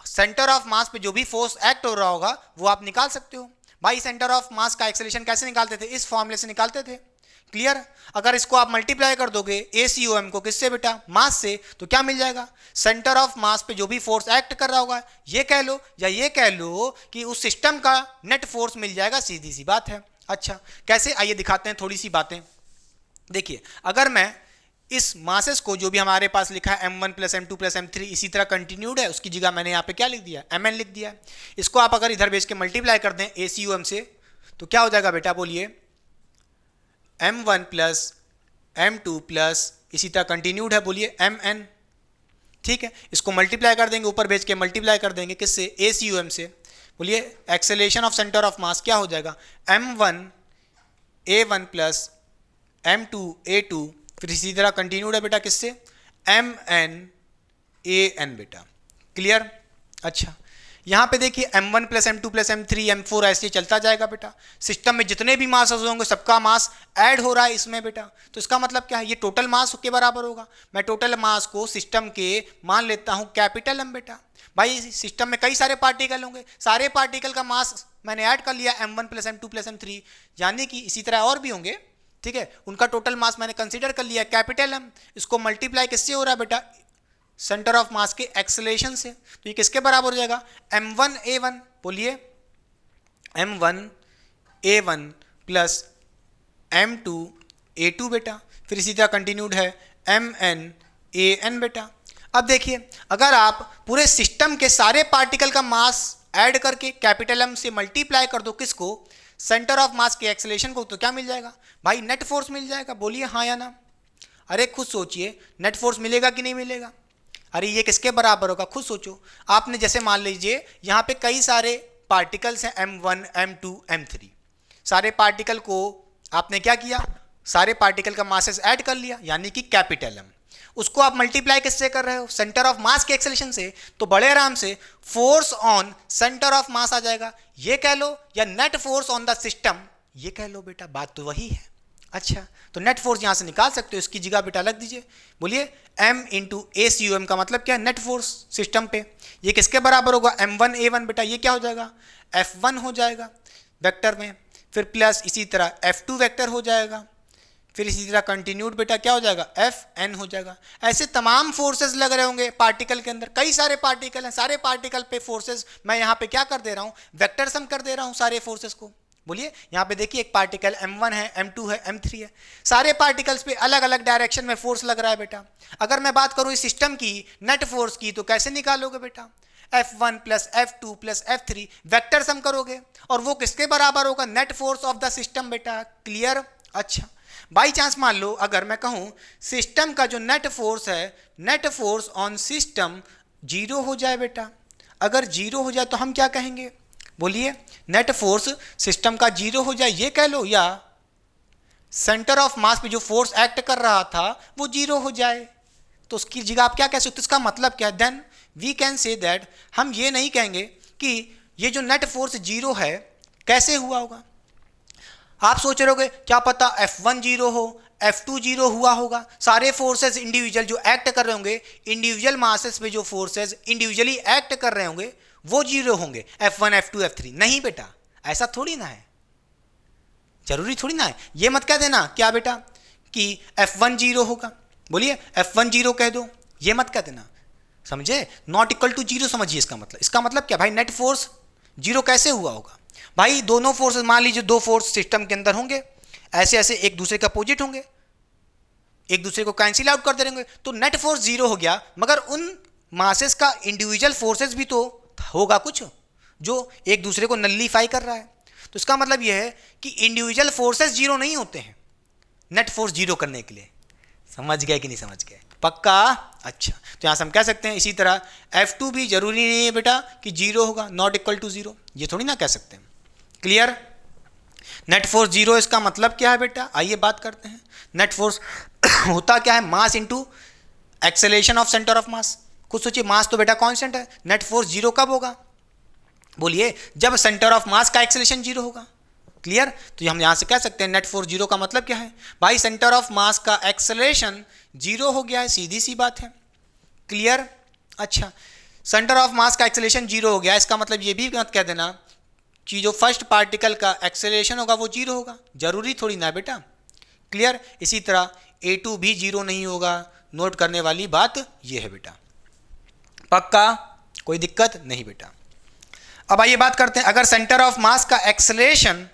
सेंटर ऑफ मास पे जो भी फोर्स एक्ट हो रहा होगा वो आप निकाल सकते हो। भाई सेंटर ऑफ मास का एक्सेलरेशन कैसे निकालते थे, इस फॉर्मूले से निकालते थे। क्लियर, अगर इसको आप मल्टीप्लाई कर दोगे ACOM को किससे बेटा, मास से, तो क्या मिल जाएगा, सेंटर ऑफ मास पे जो भी फोर्स एक्ट कर रहा होगा, ये कह लो या ये कह लो कि उस सिस्टम का नेट फोर्स मिल जाएगा, सीधी सी बात है। अच्छा कैसे, आइए दिखाते हैं थोड़ी सी बातें। देखिए अगर मैं इस मासेस को जो भी हमारे पास लिखा है m1 plus m2 plus m3 इसी तरह कंटिन्यूड है, उसकी जगह मैंने यहाँ पे क्या लिख दिया, mn लिख दिया है। इसको आप अगर इधर भेज के मल्टीप्लाई कर दें ACOM से, तो क्या हो जाएगा बेटा, बोलिए m1 प्लस m2 प्लस इसी तरह कंटिन्यूड है, बोलिए mn, ठीक है। इसको मल्टीप्लाई कर देंगे, ऊपर भेज के मल्टीप्लाई कर देंगे किससे, ACUM से, बोलिए एक्सेलेरेशन ऑफ सेंटर ऑफ मास क्या हो जाएगा, m1 a1 plus m2 a2, फिर इसी तरह कंटिन्यूड है बेटा किससे, mn an बेटा, क्लियर। अच्छा यहाँ पे देखिए m1 plus m2 plus m3 m4 ऐसे चलता जाएगा बेटा। सिस्टम में जितने भी मास होंगे सबका मास ऐड हो रहा है इसमें बेटा, तो इसका मतलब क्या है, ये टोटल मास के बराबर होगा। मैं टोटल मास को सिस्टम के मान लेता हूँ कैपिटल M बेटा। भाई सिस्टम में कई सारे पार्टिकल होंगे, सारे पार्टिकल का मास मैंने ऐड कर लिया m1 plus m2 plus m3, यानी कि इसी तरह और भी होंगे, ठीक है, उनका टोटल मास मैंने कंसिडर कर लिया कैपिटल M। इसको मल्टीप्लाई किससे हो रहा है बेटा, सेंटर ऑफ मास के एक्सेलेरेशन से, तो ये किसके बराबर हो जाएगा, m1 a1, बोलिए m1 a1 plus m2 a2 बेटा, फिर इसी तरह कंटिन्यूड है mn an बेटा। अब देखिए अगर आप पूरे सिस्टम के सारे पार्टिकल का मास ऐड करके कैपिटल M से मल्टीप्लाई कर दो किसको, सेंटर ऑफ मास के एक्सेलेरेशन को, तो क्या मिल जाएगा भाई, नेट फोर्स मिल जाएगा, बोलिए हाँ या ना। अरे खुद सोचिए नेट फोर्स मिलेगा कि नहीं मिलेगा, अरे ये किसके बराबर होगा, खुद सोचो। आपने जैसे मान लीजिए यहाँ पे कई सारे पार्टिकल्स हैं m1 m2 m3, सारे पार्टिकल को आपने क्या किया, सारे पार्टिकल का मासेस ऐड कर लिया यानी कि कैपिटल M, उसको आप मल्टीप्लाई किससे कर रहे हो, सेंटर ऑफ मास के एक्सेलेरेशन से, तो बड़े आराम से force on centre of mass आ जाएगा, ये कह लो, या net force on the system ये कह लो बेटा, बात तो वही है। अच्छा तो नेट फोर्स यहाँ से निकाल सकते हो, इसकी जगह बेटा लग दीजिए, बोलिए m इंटू ACUM का मतलब क्या है, नेट फोर्स सिस्टम पे, ये किसके बराबर होगा, m1 a1 बेटा, ये क्या हो जाएगा, F1 हो जाएगा वेक्टर में, फिर प्लस इसी तरह F2 वेक्टर हो जाएगा, फिर इसी तरह कंटिन्यूड बेटा क्या हो जाएगा, Fn हो जाएगा। ऐसे तमाम फोर्सेस लग रहे होंगे पार्टिकल के अंदर, कई सारे पार्टिकल हैं, सारे पार्टिकल पे फोर्सेस मैं यहाँ पे क्या कर दे रहा हूँ, वेक्टर सम कर दे रहा हूँ सारे फोर्सेस को। बोलिए यहाँ पे देखिए एक पार्टिकल m1 है, m2 है, m3 है, सारे पार्टिकल्स पे अलग अलग डायरेक्शन में फोर्स लग रहा है बेटा। अगर मैं बात करूँ इस सिस्टम की नेट फोर्स की, तो कैसे निकालोगे बेटा, F1 plus F2 plus F3 vector sum करोगे, और वो किसके बराबर होगा, net force of the system बेटा, क्लियर। अच्छा बाई चांस मान लो अगर मैं कहूँ सिस्टम का जो नेट फोर्स है, net force on system zero हो जाए बेटा, अगर जीरो हो जाए तो हम क्या कहेंगे, बोलिए नेट फोर्स सिस्टम का जीरो हो जाए ये कह लो, या सेंटर ऑफ मास पे जो फोर्स एक्ट कर रहा था वो जीरो हो जाए, तो उसकी जगह आप क्या कह सकते हो, इसका मतलब क्या है, then we can say that, हम ये नहीं कहेंगे कि ये जो नेट फोर्स जीरो है कैसे हुआ होगा। आप सोच रहे होगे क्या पता F1 जीरो हो, F2 जीरो हुआ होगा, सारे फोर्सेस इंडिविजुअल जो एक्ट कर रहे होंगे, इंडिविजुअल मासेस पे जो फोर्सेस इंडिविजुअली एक्ट कर रहे होंगे वो जीरो होंगे, F1 F2 F3, नहीं बेटा ऐसा थोड़ी ना है, जरूरी थोड़ी ना है। ये मत कह देना क्या बेटा कि F1 जीरो होगा, बोलिए F1 जीरो कह दो, ये मत कह देना, समझे, नॉट इक्वल टू जीरो समझिए इसका मतलब क्या भाई, नेट फोर्स जीरो कैसे हुआ होगा भाई, दोनों फोर्सेस मान लीजिए दो फोर्स सिस्टम के अंदर होंगे, ऐसे ऐसे एक दूसरे के अपोजिट होंगे, एक दूसरे को कैंसिल आउट कर देंगे, तो नेट फोर्स जीरो हो गया, मगर उन मासेस का इंडिविजुअल फोर्सेस भी तो होगा कुछ जो एक दूसरे को नल्लीफाई कर रहा है, तो इसका मतलब यह है कि इंडिविजुअल फोर्सेस जीरो नहीं होते हैं नेट फोर्स जीरो करने के लिए, समझ गए कि नहीं समझ गए, पक्का। अच्छा तो यहाँ से हम कह सकते हैं इसी तरह F2 भी जरूरी नहीं है बेटा कि जीरो होगा, नॉट इक्वल टू जीरो, ये थोड़ी ना कह सकते हैं, क्लियर। नेट फोर्स जीरो इसका मतलब क्या है बेटा, आइए बात करते हैं। नेट फोर्स होता क्या है, mass into acceleration of centre of मास। खुद सोचिए मास तो बेटा कांस्टेंट है, नेट फोर्स जीरो कब होगा, बोलिए जब सेंटर ऑफ मास का एक्सेलेरेशन जीरो होगा, क्लियर। तो हम यहाँ से कह सकते हैं नेट फोर्स जीरो का मतलब क्या है भाई, सेंटर ऑफ मास का एक्सेलरेशन जीरो हो गया है, सीधी सी बात है, क्लियर। अच्छा सेंटर ऑफ मास का एक्सेलरेशन जीरो हो गया, इसका मतलब ये भी मत कह देना कि जो फर्स्ट पार्टिकल का एक्सेलरेशन होगा वो जीरो होगा, जरूरी थोड़ी ना बेटा, क्लियर। इसी तरह A2 भी जीरो नहीं होगा, नोट करने वाली बात ये है बेटा, पक्का, कोई दिक्कत नहीं बेटा। अब आइए बात करते हैं, अगर सेंटर ऑफ मास का एक्सेलरेशन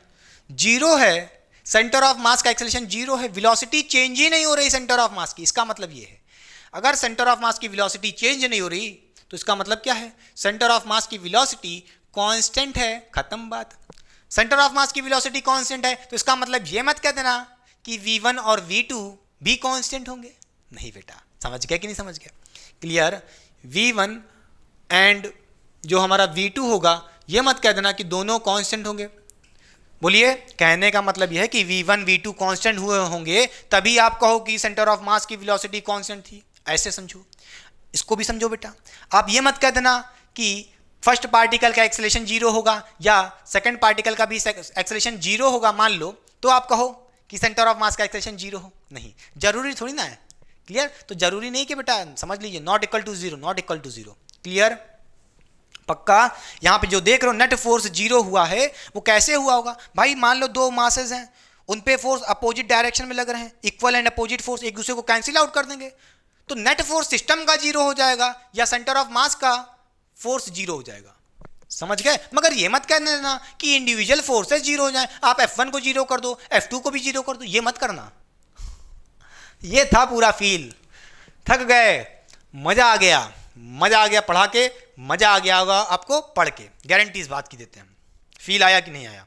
जीरो है, सेंटर ऑफ मास का एक्सेलरेशन जीरो है, वेलोसिटी चेंज ही नहीं हो रही सेंटर ऑफ मास की, इसका मतलब ये है अगर सेंटर ऑफ मास की वेलोसिटी चेंज नहीं हो रही तो इसका मतलब क्या है, सेंटर ऑफ मास की वेलोसिटी कांस्टेंट है, खत्म बात। सेंटर ऑफ मास की वेलोसिटी कांस्टेंट है तो इसका मतलब ये मत कह देना कि v1 और v2 भी कांस्टेंट होंगे, नहीं बेटा, समझ गया कि नहीं समझ गया? क्लियर? V1 एंड जो हमारा V2 होगा, ये मत कह देना कि दोनों कांस्टेंट होंगे। बोलिए, कहने का मतलब यह है कि V1 V2 कांस्टेंट हुए होंगे तभी आप कहो कि सेंटर ऑफ मास की वेलोसिटी कांस्टेंट थी, ऐसे समझो। इसको भी समझो बेटा। आप ये मत कह देना कि फर्स्ट पार्टिकल का एक्सेलरेशन जीरो होगा या सेकंड पार्टिकल का भी एक्सेलरेशन जीरो होगा मान लो, तो आप कहो कि सेंटर ऑफ मास का एक्सेलरेशन जीरो हो। नहीं, जरूरी थोड़ी ना है। क्लियर? तो जरूरी नहीं कि बेटा, समझ लीजिए, not equal to zero, not equal to zero. Clear? पक्का? यहां पे जो देख रहे हो नेट फोर्स जीरो हुआ है, वो कैसे हुआ होगा भाई? मान लो दो मासेस हैं, उन पे फोर्स अपोजिट डायरेक्शन में लग रहे हैं, इक्वल एंड अपोजिट फोर्स एक दूसरे को कैंसिल आउट कर देंगे, तो नेट फोर्स सिस्टम का जीरो हो जाएगा या सेंटर ऑफ मास का फोर्स जीरो हो जाएगा। समझ गए? मगर ये मत कहने देना कि इंडिविजुअल फोर्सेस जीरो हो जाए, आप F1 को जीरो कर दो, F2 को भी जीरो कर दो, ये मत करना। ये था पूरा फील। थक गए? मजा आ गया? मजा आ गया पढ़ा के, मजा आ गया होगा आपको पढ़ के, गारंटी इस बात की देते हैं। फील आया कि नहीं आया?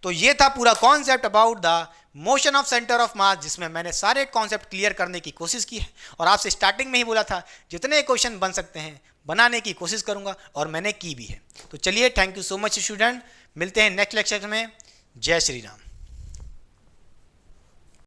तो ये था पूरा concept about the motion of centre of मास, जिसमें मैंने सारे कॉन्सेप्ट क्लियर करने की कोशिश की है और आपसे स्टार्टिंग में ही बोला था जितने क्वेश्चन बन सकते हैं बनाने की कोशिश करूंगा, और मैंने की भी है। तो चलिए, thank you so much student, मिलते हैं नेक्स्ट लेक्चर में। जय श्री राम।